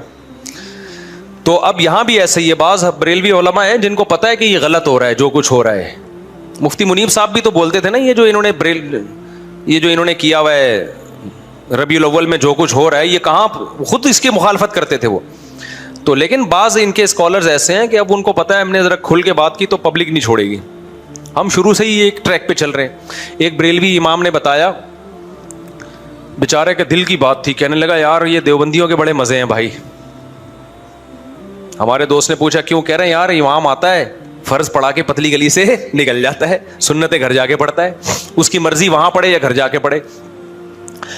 تو اب یہاں بھی ایسے ہی ہے, بعض بریلوی علماء ہیں جن کو پتہ ہے کہ یہ غلط ہو رہا ہے جو کچھ ہو رہا ہے. مفتی منیب صاحب بھی تو بولتے تھے نا, یہ جو انہوں نے کیا ہوا ہے ربیع الاول میں جو کچھ ہو رہا ہے, یہ کہاں خود اس کی مخالفت کرتے تھے وہ. تو لیکن بعض ان کے اسکالرز ایسے ہیں کہ اب ان کو پتہ ہے ہم نے ذرا کھل کے بات کی تو پبلک نہیں چھوڑے گی. ہم شروع سے ہی ایک ٹریک پہ چل رہے ہیں. ایک بریلوی امام نے بتایا, بیچارے کے دل کی بات تھی, کہنے لگا یار یہ دیوبندیوں کے بڑے مزے ہیں بھائی. ہمارے دوست نے پوچھا کیوں؟ کہہ رہے ہیں یار امام آتا ہے, فرض پڑھا کے پتلی گلی سے نکل جاتا ہے, سنتیں گھر جا کے پڑھتا ہے, اس کی مرضی وہاں پڑھے یا گھر جا کے پڑھے.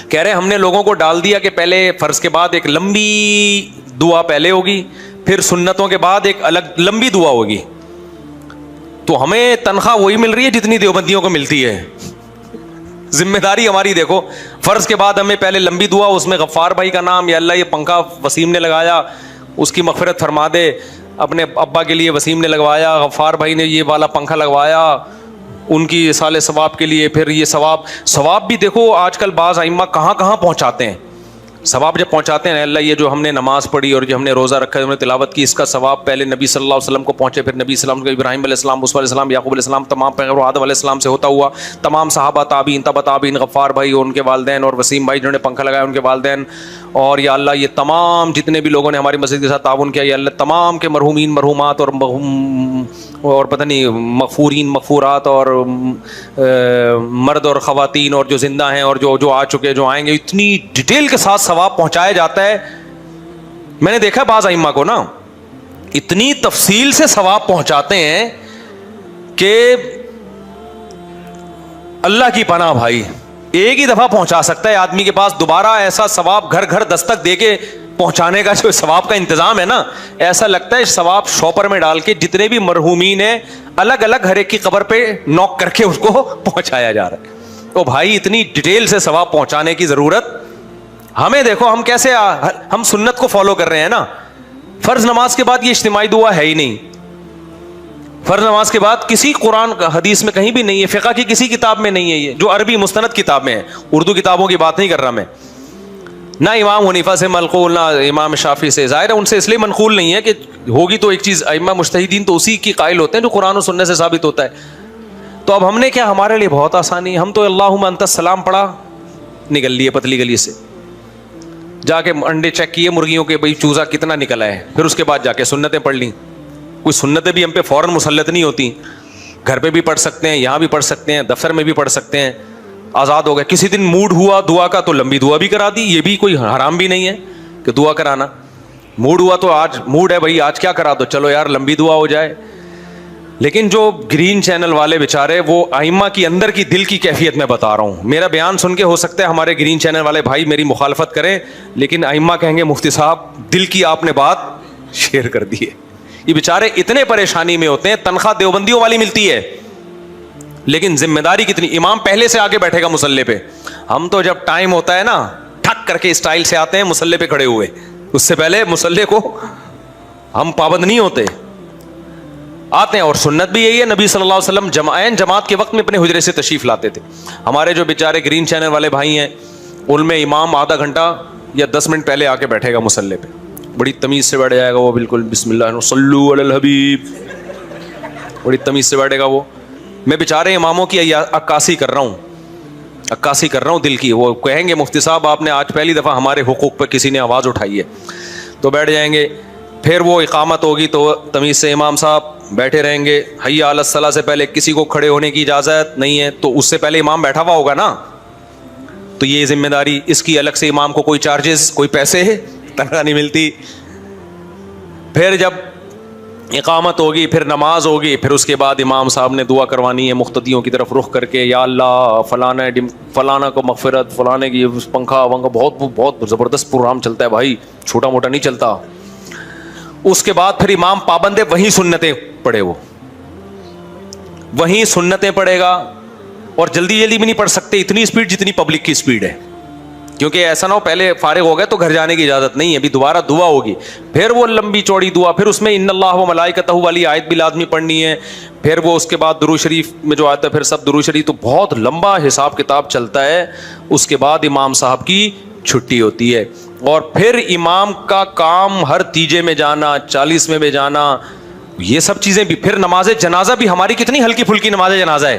کہہ رہے ہیں ہم نے لوگوں کو ڈال دیا کہ پہلے فرض کے بعد ایک لمبی دعا پہلے ہوگی, پھر سنتوں کے بعد ایک الگ لمبی دعا ہوگی, تو ہمیں تنخواہ وہی مل رہی ہے جتنی دیوبندیوں کو ملتی ہے. ذمہ داری ہماری دیکھو, فرض کے بعد ہمیں پہلے لمبی دعا, اس میں غفار بھائی کا نام, یا اللہ یہ پنکھا وسیم نے لگایا اس کی مغفرت فرما دے, اپنے ابا کے لیے وسیم نے لگوایا, غفار بھائی نے یہ والا پنکھا لگوایا ان کی سال ثواب کے لیے. پھر یہ ثواب بھی دیکھو آج کل بعض ائمہ کہاں کہاں پہنچاتے ہیں. ثواب جب پہنچاتے ہیں, اللہ یہ جو ہم نے نماز پڑھی اور جو ہم نے روزہ رکھا ہے, ہم نے تلاوت کی, اس کا ثواب پہلے نبی صلی اللہ علیہ وسلم کو پہنچے, پھر نبی صلی اللہ علیہ وسلم کو ابراہیم علیہ السلام, موسیٰ علیہ السلام, یعقوب علیہ السلام, تمام پیغمبروں, آدم علیہ السلام سے ہوتا ہوا تمام صحابہ, تابعین, تبع تابعین, غفار بھائی اور ان کے والدین, اور وسیم بھائی جنہوں نے پنکھا لگایا ان کے والدین, اور یا اللہ یہ تمام جتنے بھی لوگوں نے ہماری مسجد کے ساتھ تعاون کیا, یا اللہ تمام کے مرحومین مرحومات اور پتہ نہیں مغفورین مغفورات, اور مرد اور خواتین, اور جو زندہ ہیں اور جو آ چکے جو آئیں گے, اتنی ڈیٹیل کے ساتھ ثواب پہنچایا جاتا ہے. میں نے دیکھا بعض ائمہ کو نا اتنی تفصیل سے ثواب پہنچاتے ہیں کہ اللہ کی پناہ بھائی. ایک ہی دفعہ پہنچا سکتا ہے آدمی کے پاس، دوبارہ ایسا ثواب گھر گھر دستک دے کے پہنچانے کا جو ثواب کا انتظام ہے نا، ایسا لگتا ہے ثواب شاپر میں ڈال کے جتنے بھی مرحومین ہیں الگ الگ ہر ایک کی قبر پہ نوک کر کے اس کو پہنچایا جا رہا ہے۔ تو بھائی اتنی ڈیٹیل سے ثواب پہنچانے کی ضرورت ہمیں، دیکھو ہم کیسے ہم سنت کو فالو کر رہے ہیں نا۔ فرض نماز کے بعد یہ اجتماعی دعا ہے ہی نہیں، فرض نماز کے بعد کسی قرآن حدیث میں کہیں بھی نہیں ہے، فقہ کی کسی کتاب میں نہیں ہے، یہ جو عربی مستند کتاب میں ہے، اردو کتابوں کی بات نہیں کر رہا میں، نہ امام حنیفہ سے منقول، نہ امام شافعی سے، ظاہر ہے ان سے اس لیے منقول نہیں ہے کہ ہوگی تو ایک چیز، ائمہ مجتہدین تو اسی کی قائل ہوتے ہیں جو قرآن و سنت سے ثابت ہوتا ہے۔ تو اب ہم نے کیا، ہمارے لیے بہت آسانی، ہم تو اللہم انت السلام پڑھا، نکل لیے پتلی گلی سے، جا کے انڈے چیک کیے مرغیوں کے، بھئی چوزا کتنا نکلا ہے، پھر اس کے بعد جا کے سنتیں پڑھ لیں۔ کوئی سنتیں بھی ہم پہ فوراً مسلط نہیں ہوتی، گھر پہ بھی پڑھ سکتے ہیں، یہاں بھی پڑھ سکتے ہیں، دفتر میں بھی پڑھ سکتے ہیں، آزاد ہو گئے۔ کسی دن موڈ ہوا دعا کا تو لمبی دعا بھی کرا دی، یہ بھی کوئی حرام بھی نہیں ہے کہ دعا کرانا، موڈ ہوا تو آج موڈ ہے بھائی آج کیا کرا دو، چلو یار لمبی دعا ہو جائے۔ لیکن جو گرین چینل والے بیچارے، وہ ائمہ کی اندر کی دل کی کیفیت میں بتا رہا ہوں، میرا بیان سن کے ہو سکتا ہے ہمارے گرین چینل والے بھائی میری مخالفت کریں، لیکن ائمہ کہیں گے مفتی صاحب دل کی آپ نے بات شیئر کر دی ہے۔ یہ بیچارے اتنے پریشانی میں ہوتے ہیں، تنخواہ دیوبندیوں والی ملتی ہے لیکن ذمہ داری کتنی، امام پہلے سے آگے بیٹھے گا مصلی پہ، ہم تو جب ٹائم ہوتا ہے نا ٹھک کر کے اسٹائل سے آتے ہیں مصلی پہ کھڑے ہوئے، اس سے پہلے مصلی کو ہم پابند نہیں ہوتے، آتے ہیں۔ اور سنت بھی یہی ہے، نبی صلی اللہ علیہ وسلم جماعت کے وقت میں اپنے حجرے سے تشریف لاتے تھے۔ ہمارے جو بیچارے گرین چینل والے بھائی ہیں ان میں امام آدھا گھنٹہ یا 10 منٹ پہلے آ کے بیٹھے گا مصلی پہ، بڑی تمیز سے بیٹھ جائے گا وہ، بالکل بسم اللہ صلو علی الحبیب، بڑی تمیز سے بیٹھے گا وہ۔ میں بیچارے اماموں کی عکاسی کر رہا ہوں دل کی، وہ کہیں گے مفتی صاحب آپ نے آج پہلی دفعہ ہمارے حقوق پہ کسی نے آواز اٹھائی ہے، تو بیٹھ جائیں گے، پھر وہ اقامت ہوگی تو تمیز سے امام صاحب بیٹھے رہیں گے، حی علی الصلاۃ سے پہلے کسی کو کھڑے ہونے کی اجازت نہیں ہے، تو اس سے پہلے امام بیٹھا ہوا ہوگا نا، تو یہ ذمہ داری اس کی الگ سے، امام کو کوئی چارجز، کوئی پیسے، تنخواہ نہیں ملتی۔ پھر جب اقامت ہوگی، پھر نماز ہوگی، پھر اس کے بعد امام صاحب نے دعا کروانی ہے مقتدیوں کی طرف رخ کر کے، یا اللہ فلانا کو مغفرت، فلانے کی پنکھا بہت زبردست پروگرام چلتا ہے بھائی، چھوٹا موٹا نہیں چلتا۔ اس کے بعد پھر امام پابند ہے، وہیں سنتیں پڑھے، وہ وہیں سنتیں پڑھے گا، اور جلدی بھی نہیں پڑھ سکتے اتنی اسپیڈ جتنی پبلک کی اسپیڈ ہے، کیونکہ ایسا نہ ہو پہلے فارغ ہو گئے تو گھر جانے کی اجازت نہیں ہے، ابھی دوبارہ دعا ہوگی، پھر وہ لمبی چوڑی دعا، پھر اس میں ان اللہ و ملائکتہ والی آیت بھی لازمی پڑھنی ہے، پھر وہ اس کے بعد درود شریف میں جو آتا ہے پھر سب درود شریف، تو بہت لمبا حساب کتاب چلتا ہے۔ اس کے بعد امام صاحب کی چھٹی ہوتی ہے، اور پھر امام کا کام ہر تیجے میں جانا، 40ویں میں جانا، یہ سب چیزیں بھی، پھر نماز جنازہ بھی ہماری کتنی ہلکی پھلکی نماز جنازہ ہے،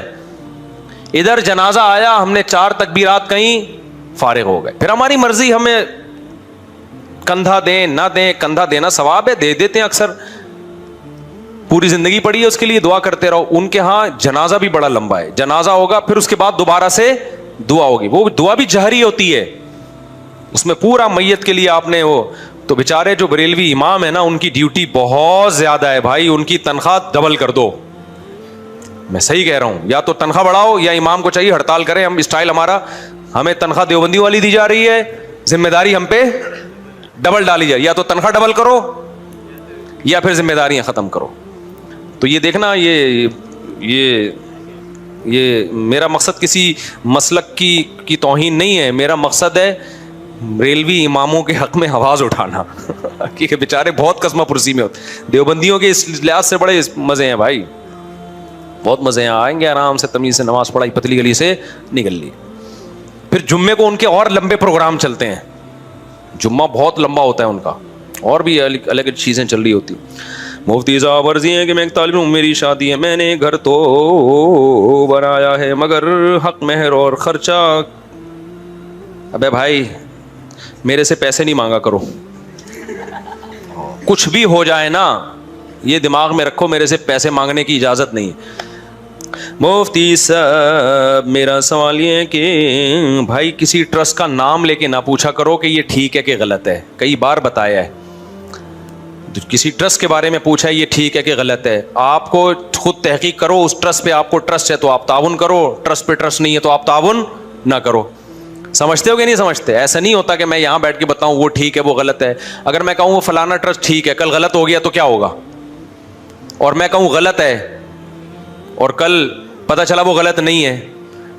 ادھر جنازہ آیا ہم نے 4 تکبیرات کہیں، فارغ ہو گئے، پھر ہماری مرضی، ہمیں کندھا دیں نہ دیں، کندھا دینا ثواب ہے، دے دیتے ہیں اکثر، پوری زندگی پڑی ہے اس کے لیے، دعا کرتے رہو۔ ان کے ہاں جنازہ بھی بڑا لمبا ہے، جنازہ ہوگا پھر اس کے بعد دوبارہ سے دعا ہوگی، وہ دعا بھی جہری ہوتی ہے، اس میں پورا میت کے لیے آپ نے وہ، تو بیچارے جو بریلوی امام ہے نا ان کی ڈیوٹی بہت زیادہ ہے بھائی، ان کی تنخواہ ڈبل کر دو، میں صحیح کہہ رہا ہوں، یا تو تنخواہ بڑھاؤ یا امام کو چاہیے ہڑتال کریں، ہم اسٹائل ہمارا، ہمیں تنخواہ دیوبندی والی دی جا رہی ہے، ذمہ داری ہم پہ ڈبل ڈالی جائے، یا تو تنخواہ ڈبل کرو یا پھر ذمہ داریاں ختم کرو۔ تو یہ دیکھنا، یہ میرا مقصد کسی مسلک کی توہین نہیں ہے، میرا مقصد ہے ریلوی اماموں کے حق میں آواز اٹھانا کیونکہ بیچارے بہت قسمہ پرسی میں ہوتے، دیوبندیوں کے اس لحاظ سے بڑے مزے ہیں بھائی، بہت مزے ہیں، آئیں گے آرام سے تمیز سے نماز پڑھائی، پتلی گلی سے نکل لی۔ پھر جمعے کو ان کے اور لمبے پروگرام چلتے ہیں، جمعہ بہت لمبا ہوتا ہے ان کا، اور بھی الگ چیزیں چل رہی ہوتی۔ مفتی صاحب عرضی ہے کہ میں ایک طالب ہوں، میری شادی ہے، میں نے گھر تو بنایا ہے مگر حق مہر اور خرچہ، ابے بھائی میرے سے پیسے نہیں مانگا کرو، کچھ بھی ہو جائے نا یہ دماغ میں رکھو، میرے سے پیسے مانگنے کی اجازت نہیں ہے۔ مفتی صاحب میرا سوال یہ ہے کہ بھائی کسی ٹرسٹ کا نام لے کے نہ پوچھا کرو کہ یہ ٹھیک ہے کہ غلط ہے، کئی بار بتایا ہے، کسی ٹرسٹ کے بارے میں پوچھا ہے یہ ٹھیک ہے کہ غلط ہے، آپ کو خود تحقیق کرو، اس ٹرسٹ پہ آپ کو ٹرسٹ ہے تو آپ تعاون کرو، ٹرسٹ پہ ٹرسٹ نہیں ہے تو آپ تعاون نہ کرو. سمجھتے ہو کہ نہیں سمجھتے؟ ایسا نہیں ہوتا کہ میں یہاں بیٹھ کے بتاؤں وہ ٹھیک ہے وہ غلط ہے. اگر میں کہوں وہ فلانا ٹرسٹ ٹھیک ہے, کل غلط ہو گیا تو کیا ہوگا؟ اور میں کہوں غلط ہے اور کل پتہ چلا وہ غلط نہیں ہے,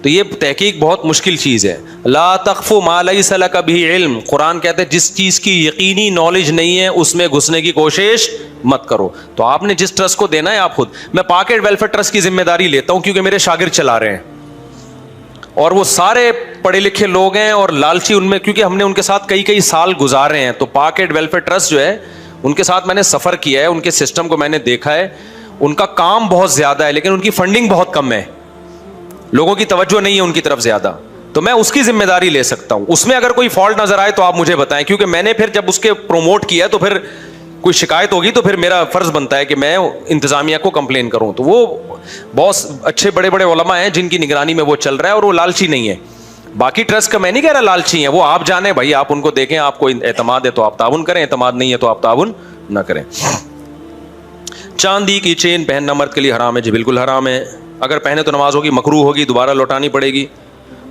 تو یہ تحقیق بہت مشکل چیز ہے. لا تقف ما لیس لک بہ علم, قرآن کہتے ہیں جس چیز کی یقینی نالج نہیں ہے اس میں گھسنے کی کوشش مت کرو. تو آپ نے جس ٹرسٹ کو دینا ہے آپ خود, میں پاکٹ ویلفیئر ٹرسٹ کی ذمہ داری لیتا ہوں کیونکہ میرے شاگرد چلا رہے ہیں اور وہ سارے پڑھے لکھے لوگ ہیں اور لالچی ان میں, کیونکہ ہم نے ان کے ساتھ کئی سال گزارے ہیں. تو پاکٹ ویلفیئر ٹرسٹ جو ہے ان کے ساتھ میں نے سفر کیا ہے, ان کے سسٹم کو میں نے دیکھا ہے. ان کا کام بہت زیادہ ہے لیکن ان کی فنڈنگ بہت کم ہے, لوگوں کی توجہ نہیں ہے ان کی طرف زیادہ. تو میں اس کی ذمہ داری لے سکتا ہوں. اس میں اگر کوئی فالٹ نظر آئے تو آپ مجھے بتائیں, کیونکہ میں نے پھر جب اس کے پروموٹ کیا تو پھر کوئی شکایت ہوگی تو پھر میرا فرض بنتا ہے کہ میں انتظامیہ کو کمپلین کروں. تو وہ بہت اچھے بڑے بڑے علماء ہیں جن کی نگرانی میں وہ چل رہا ہے اور وہ لالچی نہیں ہے. باقی ٹرسٹ کا میں نہیں کہہ رہا لالچی ہیں, وہ آپ جانیں بھائی, آپ ان کو دیکھیں, آپ کو اعتماد ہے تو آپ تعاون کریں, اعتماد نہیں ہے تو آپ تعاون نہ کریں. چاندی کی چین پہننا مرد کے لیے حرام ہے. جی بالکل حرام ہے. اگر پہنے تو نماز ہوگی, مکروہ ہوگی, دوبارہ لوٹانی پڑے گی.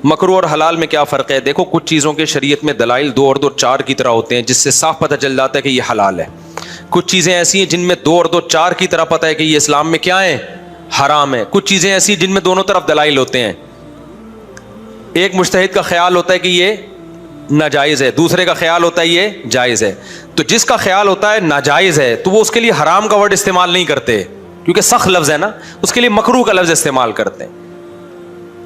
مکروہ اور حلال میں کیا فرق ہے؟ دیکھو کچھ چیزوں کے شریعت میں دلائل 2 اور 2 4 کی طرح ہوتے ہیں جس سے صاف پتہ چل جاتا ہے کہ یہ حلال ہے. کچھ چیزیں ایسی ہیں جن میں 2 اور 2 4 کی طرح پتہ ہے کہ یہ اسلام میں کیا ہے, حرام ہے. کچھ چیزیں ایسی جن میں دونوں طرف دلائل ہوتے ہیں. ایک مجتہد کا خیال ہوتا ہے کہ یہ ناجائز ہے, دوسرے کا خیال ہوتا ہے یہ جائز ہے. تو جس کا خیال ہوتا ہے ناجائز ہے تو وہ اس کے لیے حرام کا ورڈ استعمال نہیں کرتے کیونکہ سخت لفظ ہے نا, اس کے لیے مکروہ کا لفظ استعمال کرتے ہیں.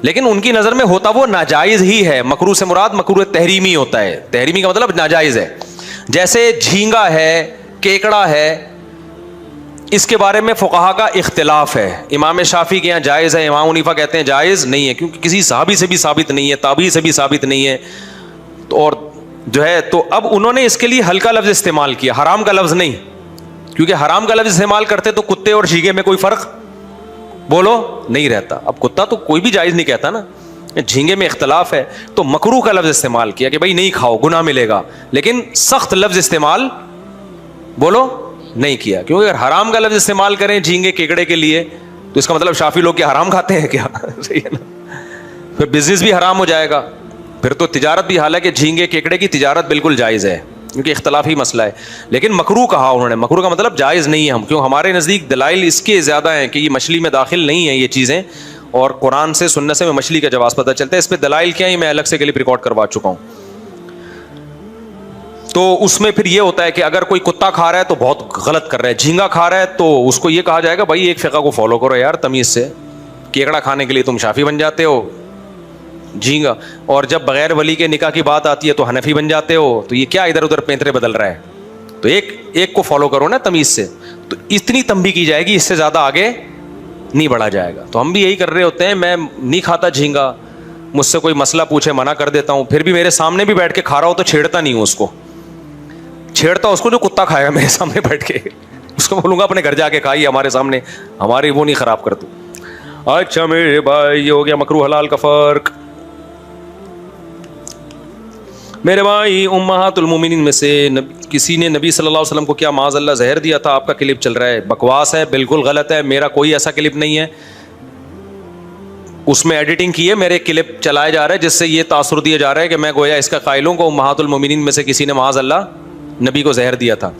لیکن ان کی نظر میں ہوتا وہ ناجائز ہی ہے. مکروہ سے مراد مکروہ تحریمی ہوتا ہے, تحریمی کا مطلب ناجائز ہے. جیسے جھینگا ہے, کیکڑا ہے, اس کے بارے میں فقہا کا اختلاف ہے. امام شافعی کے یہاں جائز ہے, امام حنیفہ کہتے ہیں جائز نہیں ہے کیونکہ کسی صحابی سے بھی ثابت نہیں ہے, تابعی سے بھی ثابت نہیں ہے. اور جو ہے تو اب انہوں نے اس کے لیے ہلکا لفظ استعمال کیا, حرام کا لفظ نہیں, کیونکہ حرام کا لفظ استعمال کرتے تو کتے اور جھینگے میں کوئی فرق بولو نہیں رہتا. اب کتا تو کوئی بھی جائز نہیں کہتا نا, جھینگے میں اختلاف ہے تو مکروہ کا لفظ استعمال کیا کہ بھائی نہیں کھاؤ گناہ ملے گا, لیکن سخت لفظ استعمال بولو نہیں کیا. کیونکہ اگر حرام کا لفظ استعمال کریں جھینگے کیکڑے کے لیے تو اس کا مطلب شافی لوگ کیا حرام کھاتے ہیں کیا؟ صحیح ہے نا, پھر بزنس بھی حرام ہو جائے گا, پھر تو تجارت بھی, حالانکہ جھینگے کیکڑے کی تجارت بالکل جائز ہے کیونکہ اختلافی مسئلہ ہے. لیکن مکروہ کہا انہوں نے, مکروہ کا مطلب جائز نہیں ہے. ہم کیوں, ہمارے نزدیک دلائل اس کے زیادہ ہیں کہ یہ مچھلی میں داخل نہیں ہے یہ چیزیں, اور قرآن سے سنت سے میں مچھلی کا جواز پتہ چلتا ہے. اس پہ دلائل کیا ہے میں الگ سے کلپ ریکارڈ کروا چکا ہوں. تو اس میں پھر یہ ہوتا ہے کہ اگر کوئی کتا کھا رہا ہے تو بہت غلط کر رہا ہے, جھینگا کھا رہا ہے تو اس کو یہ کہا جائے گا بھائی ایک فقہ کو فالو کرو یار تمیز سے, کیکڑا کھانے کے لیے تم شافی بن جاتے ہو جھینگا, اور جب بغیر ولی کے نکاح کی بات آتی ہے تو حنفی بن جاتے ہو. تو یہ کیا ادھر ادھر پینترے بدل رہا ہے؟ تو ایک کو فالو کرو نا تمیز سے. تو اتنی تنبیہ کی جائے گی, اس سے زیادہ آگے نہیں بڑھا جائے گا. تو ہم بھی یہی کر رہے ہوتے ہیں. میں نہیں کھاتا جھینگا, مجھ سے کوئی مسئلہ پوچھے منع کر دیتا ہوں, پھر بھی میرے سامنے بھی بیٹھ کے کھا رہا ہو تو چھیڑتا نہیں ہوں اس کو, چھیڑتا اس کو جو کتا کھائے گا میرے سامنے بیٹھ کے, اس کو بولوں گا اپنے گھر جا کے کھائی ہمارے سامنے, ہماری وہ نہیں خراب کر. تو اچھا میرے بھائی یہ ہو گیا مکروہ حلال کا فرق. میرے بھائی امہات المومنین میں سے کسی نے نبی صلی اللہ علیہ وسلم کو کیا معاذ اللہ زہر دیا تھا؟ آپ کا کلپ چل رہا ہے, بکواس ہے, بالکل غلط ہے. میرا کوئی ایسا کلپ نہیں ہے, اس میں ایڈیٹنگ کی ہے, میرے کلپ چلائے جا رہے ہیں جس سے یہ تاثر دیا جا رہا ہے کہ میں گویا اس کا قائل ہوں کہ امہات المومنین میں سے کسی نے معاذ اللہ نبی کو زہر دیا تھا.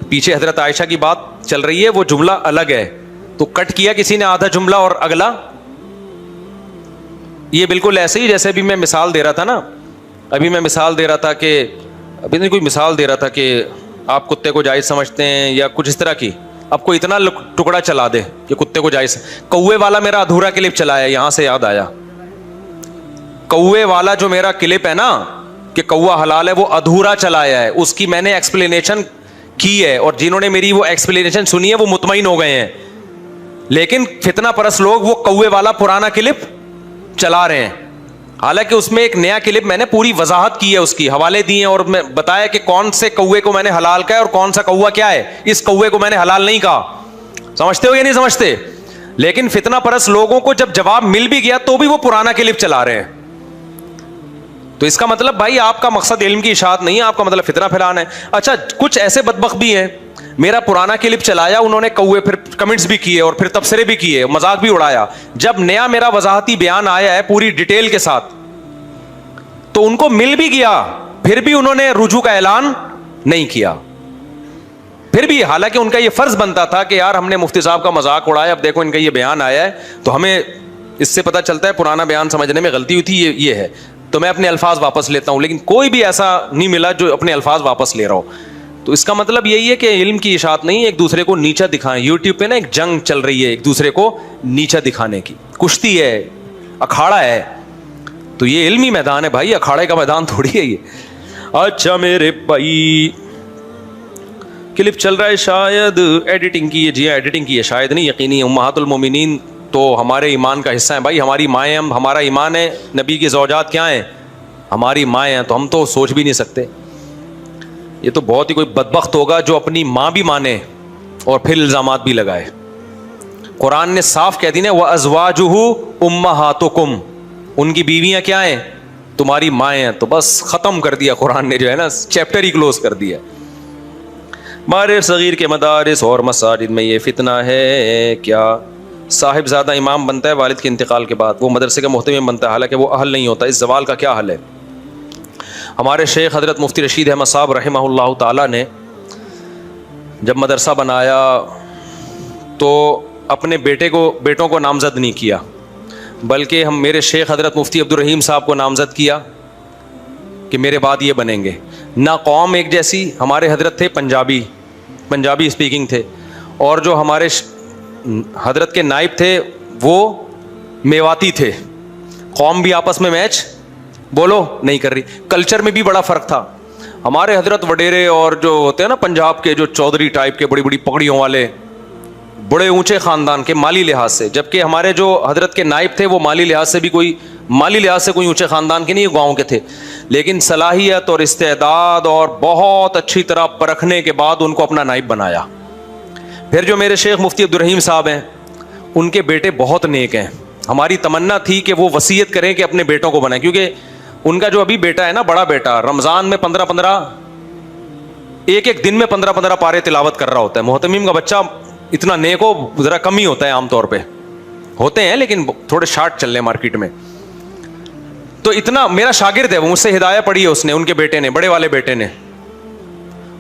پیچھے حضرت عائشہ کی بات چل رہی ہے, وہ جملہ الگ ہے, تو کٹ کیا کسی نے آدھا جملہ اور اگلا. یہ بالکل ایسے ہی جیسے بھی میں مثال دے رہا تھا نا, ابھی میں مثال دے رہا تھا کہ ابھی نہیں کوئی مثال دے رہا تھا کہ آپ کتے کو جائز سمجھتے ہیں یا کچھ اس طرح کی, اب کوئی اتنا ٹکڑا چلا دے کہ کتے کو جائز. کوے والا میرا ادھورا کلپ چلا ہے, یہاں سے یاد آیا, کوے والا جو میرا کلپ ہے نا کہ کوا حلال ہے وہ ادھورا چلایا ہے, اس کی میں نے ایکسپلینیشن کی ہے, اور جنہوں نے میری وہ ایکسپلینیشن سنی ہے وہ مطمئن ہو گئے ہیں. لیکن فتنہ پرست لوگ وہ کوے والا پرانا کلپ چلا رہے ہیں, حالانکہ اس میں ایک نیا کلپ میں نے پوری وضاحت کی ہے, اس کی حوالے دیے ہیں, اور میں بتایا کہ کون سے کوے کو میں نے حلال کہا ہے اور کون سا کوا کیا ہے, اس کوے کو میں نے حلال نہیں کہا. سمجھتے ہو یا نہیں سمجھتے؟ لیکن فتنہ پرست لوگوں کو جب جواب مل بھی گیا تو بھی وہ پرانا کلپ چلا رہے ہیں. تو اس کا مطلب بھائی آپ کا مقصد علم کی اشاعت نہیں ہے, آپ کا مطلب فتنہ پھیلانا ہے. اچھا کچھ ایسے بدبخت بھی ہیں, میرا پرانا کلپ چلایا انہوں نے کوے, پھر کمنٹس بھی کیے اور پھر تبصرے بھی کیے, مذاق بھی اڑایا. جب نیا میرا وضاحتی بیان آیا ہے پوری ڈیٹیل کے ساتھ تو ان کو مل بھی گیا, پھر بھی انہوں نے رجوع کا اعلان نہیں کیا. پھر بھی حالانکہ ان کا یہ فرض بنتا تھا کہ یار ہم نے مفتی صاحب کا مذاق اڑایا, اب دیکھو ان کا یہ بیان آیا ہے, تو ہمیں اس سے پتہ چلتا ہے پرانا بیان سمجھنے میں غلطی ہوئی تھی, یہ ہے, تو میں اپنے الفاظ واپس لیتا ہوں. لیکن کوئی بھی ایسا نہیں ملا جو اپنے الفاظ واپس لے رہا ہو. تو اس کا مطلب یہی ہے کہ علم کی اشاعت نہیں, ایک دوسرے کو نیچا دکھائیں. یوٹیوب پہ نا ایک جنگ چل رہی ہے ایک دوسرے کو نیچا دکھانے کی, کشتی ہے, اکھاڑا ہے. تو یہ علمی میدان ہے بھائی, اکھاڑے کا میدان تھوڑی ہے یہ. اچھا میرے بھائی, کلپ چل رہا ہے شاید ایڈیٹنگ کی ہے. جی ہاں ایڈیٹنگ کی ہے, شاید نہیں یقینی. امہات المومنین تو ہمارے ایمان کا حصہ ہیں بھائی, ہماری مائیں, ہمارا ایمان ہے. نبی کی زوجات کیا ہیں؟ ہماری مائیں ہیں. تو ہم تو سوچ بھی نہیں سکتے. یہ تو بہت ہی کوئی بدبخت ہوگا جو اپنی ماں بھی مانے اور پھر الزامات بھی لگائے. قرآن نے صاف کہہ دی نا, وَأَزْوَاجُهُ أُمَّهَاتُكُمْ, ان کی بیویاں کیا ہیں؟ تمہاری مائیں ہیں. تو بس ختم کر دیا قرآن نے, جو ہے نا چیپٹر ہی کلوز کر دیا. مارے صغیر کے مدارس اور مساجد میں یہ فتنہ ہے کیا صاحب زادہ امام بنتا ہے والد کے انتقال کے بعد, وہ مدرسے کا محتمم بنتا ہے, حالانکہ وہ اہل نہیں ہوتا. اس زوال کا کیا حل ہے؟ ہمارے شیخ حضرت مفتی رشید احمد صاحب رحمہ اللہ تعالیٰ نے جب مدرسہ بنایا تو اپنے بیٹوں کو نامزد نہیں کیا, بلکہ میرے شیخ حضرت مفتی عبدالرحیم صاحب کو نامزد کیا کہ میرے بعد یہ بنیں گے. نہ قوم ایک جیسی, ہمارے حضرت تھے پنجابی اسپیکنگ تھے, اور جو ہمارے حضرت کے نائب تھے وہ میواتی تھے. قوم بھی آپس میں میچ بولو نہیں کر رہی. کلچر میں بھی بڑا فرق تھا. ہمارے حضرت وڈیرے اور جو ہوتے ہیں نا پنجاب کے, جو چودھری ٹائپ کے, بڑی بڑی پگڑیوں والے, بڑے اونچے خاندان کے مالی لحاظ سے, جبکہ ہمارے جو حضرت کے نائب تھے وہ مالی لحاظ سے کوئی اونچے خاندان کے نہیں, گاؤں کے تھے. لیکن صلاحیت اور استعداد اور بہت اچھی طرح پرکھنے کے بعد ان کو اپنا نائب بنایا. پھر جو میرے شیخ مفتی عبدالرحیم صاحب ہیں, ان کے بیٹے بہت نیک ہیں. ہماری تمنا تھی کہ وہ وصیت کریں کہ اپنے بیٹوں کو بنائیں, کیونکہ ان کا جو ابھی بیٹا ہے نا, بڑا بیٹا, رمضان میں 15 ایک دن میں 15 پارے تلاوت کر رہا ہوتا ہے. محتمیم کا بچہ اتنا نیک ہو ذرا کم ہی ہوتا ہے, عام طور پہ ہوتے ہیں لیکن تھوڑے شارٹ چل رہے ہیں مارکیٹ میں. تو اتنا میرا شاگرد ہے, وہ مجھ سے ہدایت پڑھی ہے اس نے, ان کے بیٹے نے, بڑے والے بیٹے نے,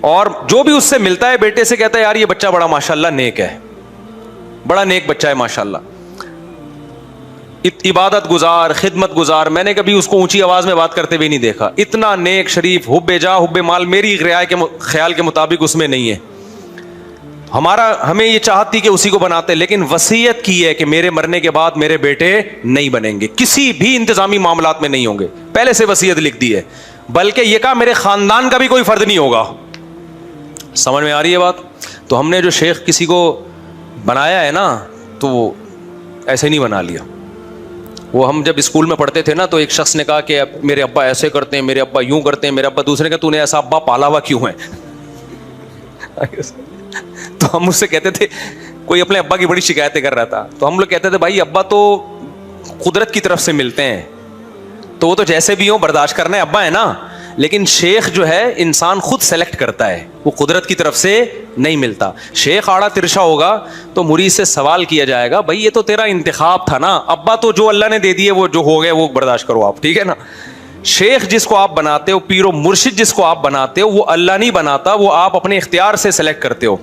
اور جو بھی اس سے ملتا ہے بیٹے سے کہتا ہے یار یہ بچہ بڑا ماشاءاللہ نیک ہے, بڑا نیک بچہ ہے ماشاءاللہ, عبادت گزار, خدمت گزار. میں نے کبھی اس کو اونچی آواز میں بات کرتے ہوئے نہیں دیکھا. اتنا نیک, شریف, حب جا حب مال میری خیال کے مطابق اس میں نہیں ہے. ہمیں یہ چاہت تھی کہ اسی کو بناتے, لیکن وصیت کی ہے کہ میرے مرنے کے بعد میرے بیٹے نہیں بنیں گے, کسی بھی انتظامی معاملات میں نہیں ہوں گے. پہلے سے وصیت لکھ دی ہے, بلکہ یہ کہا میرے خاندان کا بھی کوئی فرد نہیں ہوگا. سمجھ میں آ رہی ہے بات؟ تو ہم نے جو شیخ کسی کو بنایا ہے نا, تو وہ ایسے نہیں بنا لیا. وہ ہم جب اسکول میں پڑھتے تھے نا, تو ایک شخص نے کہا کہ میرے ابا ایسے کرتے ہیں, میرے ابا یوں کرتے ہیں, میرے ابا, دوسرے نے کہا تو نے ایسا ابا پالا ہوا کیوں ہے؟ تو ہم اس سے کہتے تھے, کوئی اپنے ابا کی بڑی شکایتیں کر رہا تھا, تو ہم لوگ کہتے تھے بھائی ابا تو قدرت کی طرف سے ملتے ہیں, تو وہ تو جیسے بھی ہوں برداشت کرنا ہے, ابا ہے نا. لیکن شیخ جو ہے انسان خود سلیکٹ کرتا ہے, وہ قدرت کی طرف سے نہیں ملتا. شیخ آڑا ترشا ہوگا تو مرید سے سوال کیا جائے گا, بھائی یہ تو تیرا انتخاب تھا نا, ابا تو جو اللہ نے دے دیے وہ جو ہو گئے وہ برداشت کرو آپ, ٹھیک ہے نا. شیخ جس کو آپ بناتے ہو, پیر و مرشد جس کو آپ بناتے ہو, وہ اللہ نہیں بناتا, وہ آپ اپنے اختیار سے سلیکٹ کرتے ہو.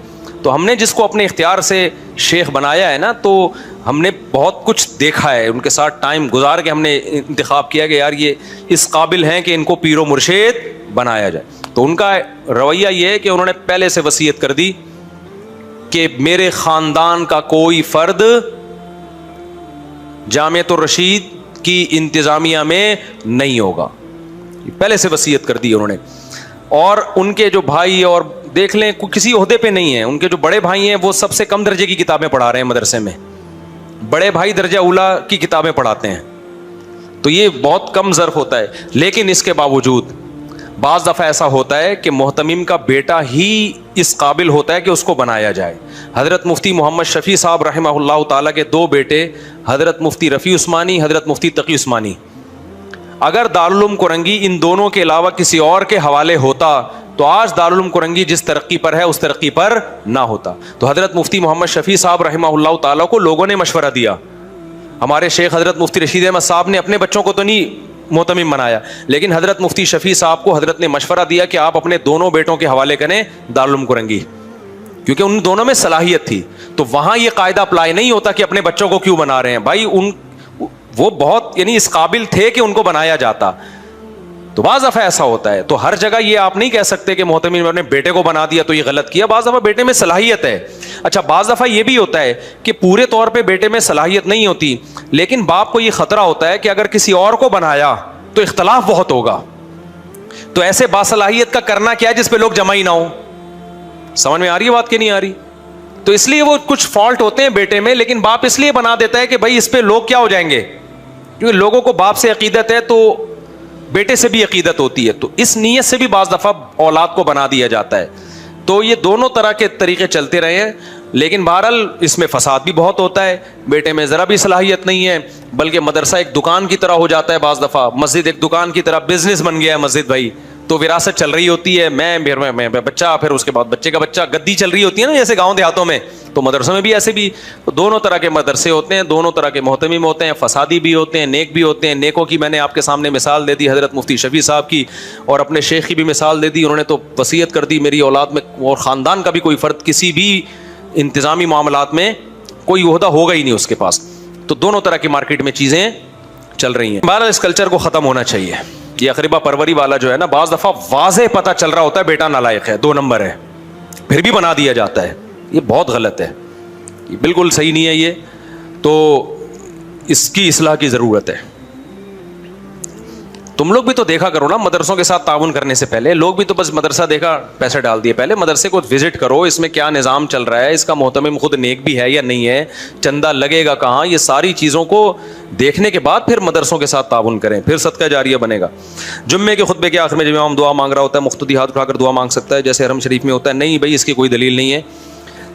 تو ہم نے جس کو اپنے اختیار سے شیخ بنایا ہے نا, تو ہم نے بہت کچھ دیکھا ہے, ان کے ساتھ ٹائم گزار کے ہم نے انتخاب کیا کہ یار یہ اس قابل ہیں کہ ان کو پیر و مرشد بنایا جائے. تو ان کا رویہ یہ ہے کہ انہوں نے پہلے سے وصیت کر دی کہ میرے خاندان کا کوئی فرد جامعۃ الرشید کی انتظامیہ میں نہیں ہوگا, پہلے سے وصیت کر دی انہوں نے. اور ان کے جو بھائی, اور دیکھ لیں کسی عہدے پہ نہیں ہیں, ان کے جو بڑے بھائی ہیں وہ سب سے کم درجے کی کتابیں پڑھا رہے ہیں مدرسے میں, بڑے بھائی درجہ اولا کی کتابیں پڑھاتے ہیں. تو یہ بہت کم ظرف ہوتا ہے. لیکن اس کے باوجود بعض دفعہ ایسا ہوتا ہے کہ محتمم کا بیٹا ہی اس قابل ہوتا ہے کہ اس کو بنایا جائے. حضرت مفتی محمد شفیع صاحب رحمہ اللہ تعالیٰ کے 2 بیٹے, حضرت مفتی رفیع عثمانی, حضرت مفتی تقی عثمانی. اگر دارالعلوم کرنگی ان دونوں کے علاوہ کسی اور کے حوالے ہوتا تو آج دارالعلوم کرنگی جس ترقی پر ہے اس ترقی پر نہ ہوتا. تو حضرت مفتی محمد شفیع صاحب رحمہ اللہ تعالیٰ کو لوگوں نے مشورہ دیا. ہمارے شیخ حضرت مفتی رشید احمد صاحب نے اپنے بچوں کو تو نہیں محتمم بنایا. لیکن حضرت مفتی شفیع صاحب کو حضرت نے مشورہ دیا کہ آپ اپنے دونوں بیٹوں کے حوالے کریں دارالعلوم کرنگی, کیونکہ ان دونوں میں صلاحیت تھی. تو وہاں یہ قاعدہ اپلائی نہیں ہوتا کہ اپنے بچوں کو کیوں بنا رہے ہیں بھائی, وہ بہت یعنی اس قابل تھے کہ ان کو بنایا جاتا. تو بعض دفعہ ایسا ہوتا ہے, تو ہر جگہ یہ آپ نہیں کہہ سکتے کہ محتمم نے اپنے بیٹے کو بنا دیا تو یہ غلط کیا. بعض دفعہ بیٹے میں صلاحیت ہے. اچھا, بعض دفعہ یہ بھی ہوتا ہے کہ پورے طور پہ بیٹے میں صلاحیت نہیں ہوتی, لیکن باپ کو یہ خطرہ ہوتا ہے کہ اگر کسی اور کو بنایا تو اختلاف بہت ہوگا, تو ایسے باصلاحیت کا کرنا کیا ہے جس پہ لوگ جمع ہی نہ ہو. سمجھ میں آ رہی ہے بات کہ نہیں آ رہی؟ تو اس لیے وہ کچھ فالٹ ہوتے ہیں بیٹے میں, لیکن باپ اس لیے بنا دیتا ہے کہ بھائی اس پہ لوگ کیا ہو جائیں گے, کیونکہ لوگوں کو باپ سے عقیدت ہے تو بیٹے سے بھی عقیدت ہوتی ہے, تو اس نیت سے بھی بعض دفعہ اولاد کو بنا دیا جاتا ہے. تو یہ دونوں طرح کے طریقے چلتے رہے ہیں, لیکن بہرحال اس میں فساد بھی بہت ہوتا ہے. بیٹے میں ذرا بھی صلاحیت نہیں ہے, بلکہ مدرسہ ایک دکان کی طرح ہو جاتا ہے بعض دفعہ, مسجد ایک دکان کی طرح, بزنس بن گیا ہے مسجد بھائی. تو وراثت چل رہی ہوتی ہے, میں بچہ, پھر اس کے بعد بچے کا بچہ, گدی چل رہی ہوتی ہے نا جیسے گاؤں دیہاتوں میں. تو مدرسوں میں بھی ایسے بھی دونوں طرح کے مدرسے ہوتے ہیں, دونوں طرح کے محتمم ہوتے ہیں, فسادی بھی ہوتے ہیں, نیک بھی ہوتے ہیں. نیکوں کی میں نے آپ کے سامنے مثال دے دی حضرت مفتی شفیع صاحب کی, اور اپنے شیخ کی بھی مثال دے دی. انہوں نے تو وصیت کر دی میری اولاد میں اور خاندان کا بھی کوئی فرد کسی بھی انتظامی معاملات میں کوئی عہدہ ہوگا ہی نہیں اس کے پاس. تو دونوں طرح کی مارکیٹ میں چیزیں چل رہی ہیں. بہرحال اس کلچر کو ختم ہونا چاہیے. یہ اقربا پروری والا جو ہے نا, بعض دفعہ واضح پتہ چل رہا ہوتا ہے بیٹا نالائق ہے, 2 نمبر ہے, پھر بھی بنا دیا جاتا ہے. یہ بہت غلط ہے, یہ بالکل صحیح نہیں ہے. یہ تو اس کی اصلاح کی ضرورت ہے. تم لوگ بھی تو دیکھا کرو نا مدرسوں کے ساتھ تعاون کرنے سے پہلے. لوگ بھی تو بس مدرسہ دیکھا پیسے ڈال دیے, پہلے مدرسے کو وزٹ کرو, اس میں کیا نظام چل رہا ہے, اس کا محتمم خود نیک بھی ہے یا نہیں ہے, چندہ لگے گا کہاں, یہ ساری چیزوں کو دیکھنے کے بعد پھر مدرسوں کے ساتھ تعاون کریں, پھر صدقہ جاریہ بنے گا. جمعے کے خطبے کے آخر میں جب امام دعا مانگ رہا ہوتا ہے, مقتدی ہاتھ اٹھا کر دعا مانگ سکتا ہے جیسے حرم شریف میں ہوتا ہے. نہیں بھائی, اس کی کوئی دلیل نہیں ہے.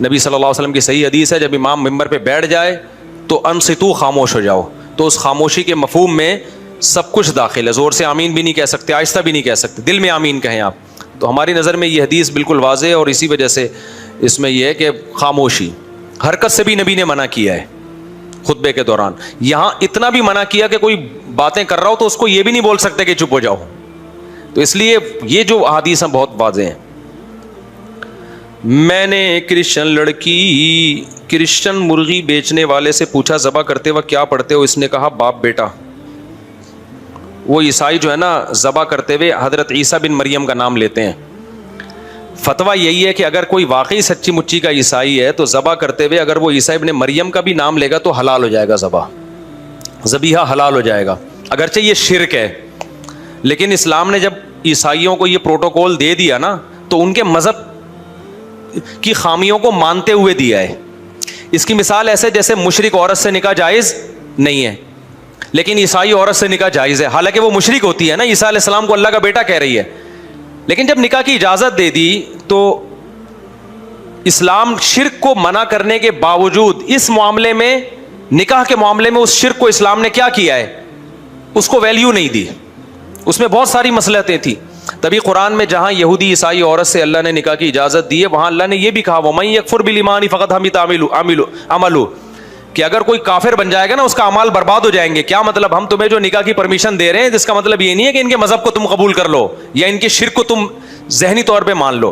نبی صلی اللہ علیہ وسلم کی صحیح حدیث ہے, جب امام ممبر پہ بیٹھ جائے تو انصتو, خاموش ہو جاؤ. تو اس خاموشی کے مفہوم میں سب کچھ داخل ہے. زور سے آمین بھی نہیں کہہ سکتے, آہستہ بھی نہیں کہہ سکتے, دل میں آمین کہیں آپ. تو ہماری نظر میں یہ حدیث بالکل واضح ہے, اور اسی وجہ سے اس میں یہ ہے کہ خاموشی, حرکت سے بھی نبی نے منع کیا ہے خطبے کے دوران. یہاں اتنا بھی منع کیا کہ کوئی باتیں کر رہا ہو تو اس کو یہ بھی نہیں بول سکتے کہ چپ ہو جاؤ. تو اس لیے یہ جو احادیث ہیں بہت واضح ہیں. میں نے کرسچن مرغی بیچنے والے سے پوچھا ذبح کرتے وقت کیا پڑھتے ہو, اس نے کہا باپ بیٹا. وہ عیسائی جو ہے نا ذبح کرتے ہوئے حضرت عیسیٰ بن مریم کا نام لیتے ہیں. فتویٰ یہی ہے کہ اگر کوئی واقعی سچی مچی کا عیسائی ہے تو ذبح کرتے ہوئے اگر وہ عیسیٰ ابن مریم کا بھی نام لے گا تو حلال ہو جائے گا, ذبیحہ حلال ہو جائے گا, اگرچہ یہ شرک ہے. لیکن اسلام نے جب عیسائیوں کو یہ پروٹوکول دے دیا نا تو ان کے مذہب کی خامیوں کو مانتے ہوئے دیا ہے. اس کی مثال ایسے جیسے مشرک عورت سے نکاح جائز نہیں ہے لیکن عیسائی عورت سے نکاح جائز ہے, حالانکہ وہ مشرک ہوتی ہے نا, عیسیٰ علیہ السلام کو اللہ کا بیٹا کہہ رہی ہے. لیکن جب نکاح کی اجازت دے دی تو اسلام شرک کو منع کرنے کے باوجود اس معاملے میں, نکاح کے معاملے میں اس شرک کو اسلام نے کیا کیا ہے, اس کو ویلیو نہیں دی. اس میں بہت ساری مصلحتیں تھیں. تبھی قرآن میں جہاں یہودی عیسائی عورت سے اللہ نے نکاح کی اجازت دی ہے وہاں اللہ نے یہ بھی کہا وَمَن يَكْفُرْ بِالْإِيمَانِ فَقَدْ حَبِطَ عَمَلُهُ, کہ اگر کوئی کافر بن جائے گا نا اس کا اعمال برباد ہو جائیں گے. کیا مطلب, ہم تمہیں جو نکاح کی پرمیشن دے رہے ہیں اس کا مطلب یہ نہیں ہے کہ ان کے مذہب کو تم قبول کر لو یا ان کے شرک کو تم ذہنی طور پہ مان لو.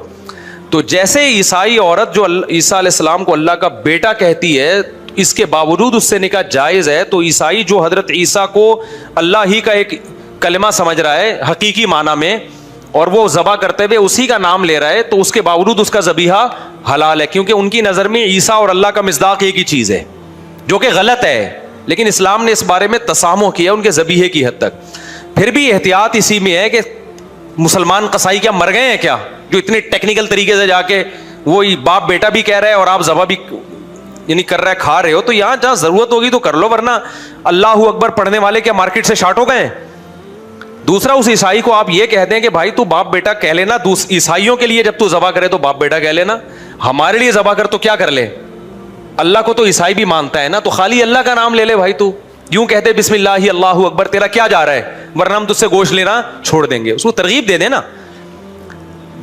تو جیسے عیسائی عورت جو عیسیٰ علیہ السلام کو اللہ کا بیٹا کہتی ہے اس کے باوجود اس سے نکاح جائز ہے, تو عیسائی جو حضرت عیسیٰ کو اللہ ہی کا ایک کلمہ سمجھ رہا ہے حقیقی معنی میں اور وہ ذبح کرتے ہوئے اسی کا نام لے رہا ہے, تو اس کے باوجود اس کا ذبیحہ حلال ہے, کیونکہ ان کی نظر میں عیسیٰ اور اللہ کا مصداق ایک ہی چیز ہے, جو کہ غلط ہے. لیکن اسلام نے اس بارے میں تسامح کیا ان کے ذبیحے کی حد تک. پھر بھی احتیاط اسی میں ہے کہ مسلمان قصائی کیا مر گئے ہیں کیا, جو اتنے ٹیکنیکل طریقے سے جا کے وہ باپ بیٹا بھی کہہ رہا ہے اور آپ ذبح بھی یعنی کر رہے کھا رہے ہو. تو یہاں جہاں ضرورت ہوگی تو کر لو, ورنہ اللہ اکبر پڑھنے والے کیا مارکیٹ سے شارٹ ہو گئے ہیں. دوسرا, اس عیسائی کو آپ یہ کہہ دیں کہ بھائی تو باپ بیٹا کہہ لینا, عیسائیوں کے لیے جب تو ذبح کرے تو باپ بیٹا کہہ لینا, ہمارے لیے ذبح کر تو کیا کر لے, اللہ کو تو عیسائی بھی مانتا ہے نا, تو خالی اللہ کا نام لے لے بھائی. تو یوں کہتے بسم اللہ اللہ اکبر, تیرا کیا جا رہا ہے, ورنہ ہم تجھ سے گوشت لینا چھوڑ دیں گے. اس کو ترغیب دے دیں نا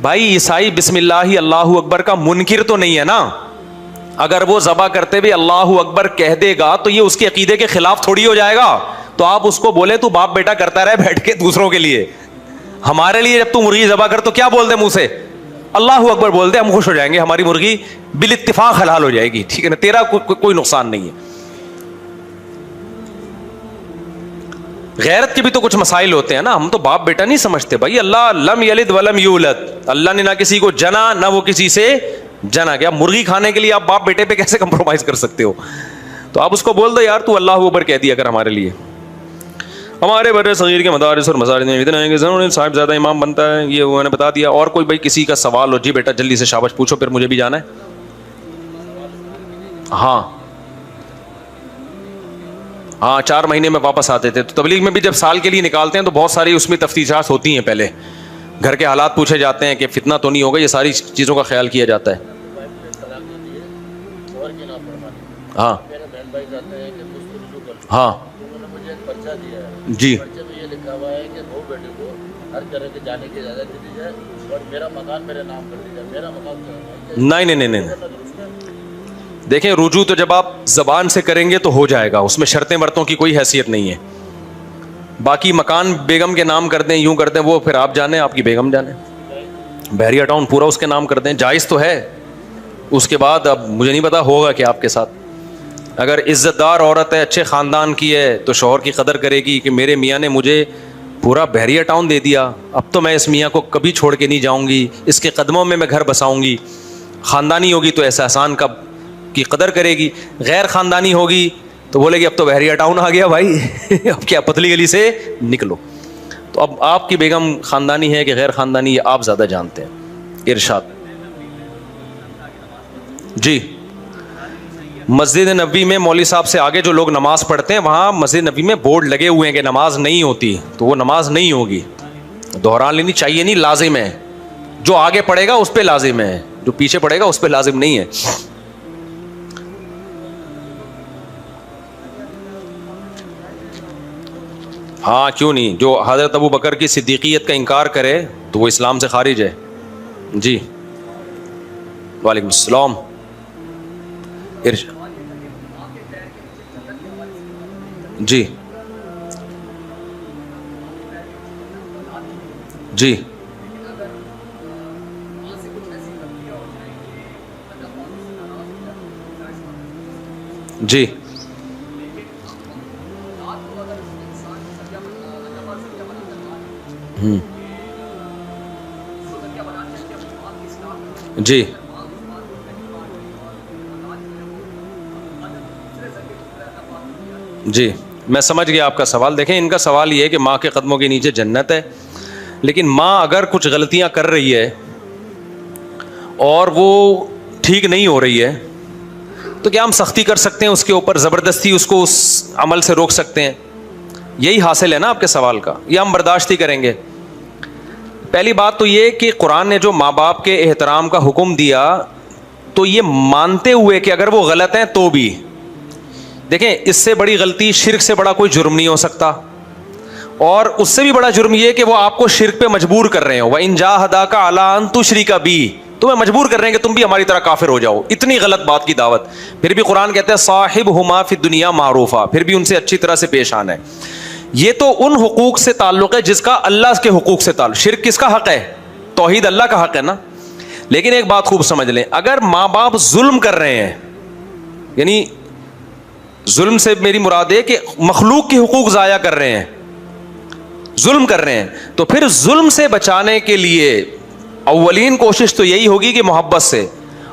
بھائی. عیسائی بسم اللہ اللہ اکبر کا منکر تو نہیں ہے نا, اگر وہ ذبح کرتے ہوئے اللہ اکبر کہہ دے گا تو یہ اس کے عقیدے کے خلاف تھوڑی ہو جائے گا, تو آپ اس کو بولے تو باپ بیٹا کرتا رہے بیٹھ کے دوسروں کے لیے. ہمارے لیے جب تو مرغی ذبح کر تو کیا بول دے منہ سے؟ اللہ اکبر بول دے, ہم خوش ہو جائیں گے, ہماری مرغی بالاتفاق حلال ہو جائے گی, ٹھیک ہے نا, تیرا کوئی نقصان نہیں ہے. غیرت کے بھی تو کچھ مسائل ہوتے ہیں نا, ہم تو باپ بیٹا نہیں سمجھتے بھائی. اللہ لم یلد ولم یولد, اللہ نے نہ کسی کو جنا نہ وہ کسی سے جنا گیا. مرغی کھانے کے لیے آپ باپ بیٹے پہ کیسے کمپرومائز کر سکتے ہو؟ تو آپ اس کو بول دو یار تو اللہ اکبر کہہ دیا کر ہمارے لیے. ہمارے بڑے صغیر کے مدارس اور مساجد میں اتنا ہے کہ ضرور صاحب زیادہ امام بنتا ہے, یہ وہ نے بتا دیا. اور کوئی بھائی کسی کا سوال ہو؟ جی بیٹا جلدی سے شاباش پوچھو, پھر مجھے بھی جانا ہے. ہاں 4 مہینے میں واپس آتے تھے. تو تبلیغ میں بھی جب سال کے لیے نکالتے ہیں تو بہت ساری اس میں تفتیشات ہوتی ہیں. پہلے گھر کے حالات پوچھے جاتے ہیں کہ فتنہ تو نہیں ہوگا, یہ ساری چیزوں کا خیال کیا جاتا ہے. ہاں ہاں جی نہیں. دیکھیں رجوع تو جب آپ زبان سے کریں گے تو ہو جائے گا, اس میں شرطیں ورتوں کی کوئی حیثیت نہیں ہے. باقی مکان بیگم کے نام کر دیں, یوں کر دیں, وہ پھر آپ جانیں, آپ کی بیگم جانیں. بحریہ ٹاؤن پورا اس کے نام کر دیں, جائز تو ہے. اس کے بعد اب مجھے نہیں پتا ہوگا کہ آپ کے ساتھ اگر عزت دار عورت ہے, اچھے خاندان کی ہے, تو شوہر کی قدر کرے گی کہ میرے میاں نے مجھے پورا بحریہ ٹاؤن دے دیا, اب تو میں اس میاں کو کبھی چھوڑ کے نہیں جاؤں گی, اس کے قدموں میں گھر بساؤں گی. خاندانی ہوگی تو احسان کی قدر کرے گی. غیر خاندانی ہوگی تو بولے گی اب تو بحریہ ٹاؤن آ گیا بھائی, اب کیا پتلی گلی سے نکلو. تو اب آپ کی بیگم خاندانی ہے کہ غیر خاندانی, یہ آپ زیادہ جانتے ہیں. ارشاد. جی مسجد نبوی میں مولوی صاحب سے آگے جو لوگ نماز پڑھتے ہیں, وہاں مسجد نبوی میں بورڈ لگے ہوئے ہیں کہ نماز نہیں ہوتی, تو وہ نماز نہیں ہوگی. دہران لینی چاہیے نہیں, لازم ہے. جو آگے پڑھے گا اس پہ لازم ہے, جو پیچھے پڑھے گا اس پہ لازم نہیں ہے. ہاں کیوں نہیں, جو حضرت ابو بکر کی صدیقیت کا انکار کرے تو وہ اسلام سے خارج ہے. جی وعلیکم السلام. جی جی جی جی جی میں سمجھ گیا آپ کا سوال. دیکھیں ان کا سوال یہ ہے کہ ماں کے قدموں کے نیچے جنت ہے, لیکن ماں اگر کچھ غلطیاں کر رہی ہے اور وہ ٹھیک نہیں ہو رہی ہے تو کیا ہم سختی کر سکتے ہیں اس کے اوپر, زبردستی اس کو اس عمل سے روک سکتے ہیں؟ یہی حاصل ہے نا آپ کے سوال کا, یا ہم برداشت ہی کریں گے؟ پہلی بات تو یہ کہ قرآن نے جو ماں باپ کے احترام کا حکم دیا تو یہ مانتے ہوئے کہ اگر وہ غلط ہیں تو بھی. دیکھیں اس سے بڑی غلطی, شرک سے بڑا کوئی جرم نہیں ہو سکتا, اور اس سے بھی بڑا جرم یہ کہ وہ آپ کو شرک پہ مجبور کر رہے ہو. وَإِن جَاهَدَاكَ عَلَىٰ أَن تُشْرِكَ بِي, تمہیں مجبور کر رہے ہیں کہ تم بھی ہماری طرح کافر ہو جاؤ. اتنی غلط بات کی دعوت. پھر بھی قرآن کہتا ہے صاحبهما فی الدنیا معروفا, پھر بھی ان سے اچھی طرح سے پیش آنا ہے. یہ تو ان حقوق سے تعلق ہے جس کا اللہ کے حقوق سے تعلق. شرک کس کا حق ہے؟ توحید اللہ کا حق ہے نا. لیکن ایک بات خوب سمجھ لیں, اگر ماں باپ ظلم کر رہے ہیں, یعنی ظلم سے میری مراد ہے کہ مخلوق کے حقوق ضائع کر رہے ہیں, ظلم کر رہے ہیں, تو پھر ظلم سے بچانے کے لیے اولین کوشش تو یہی ہوگی کہ محبت سے.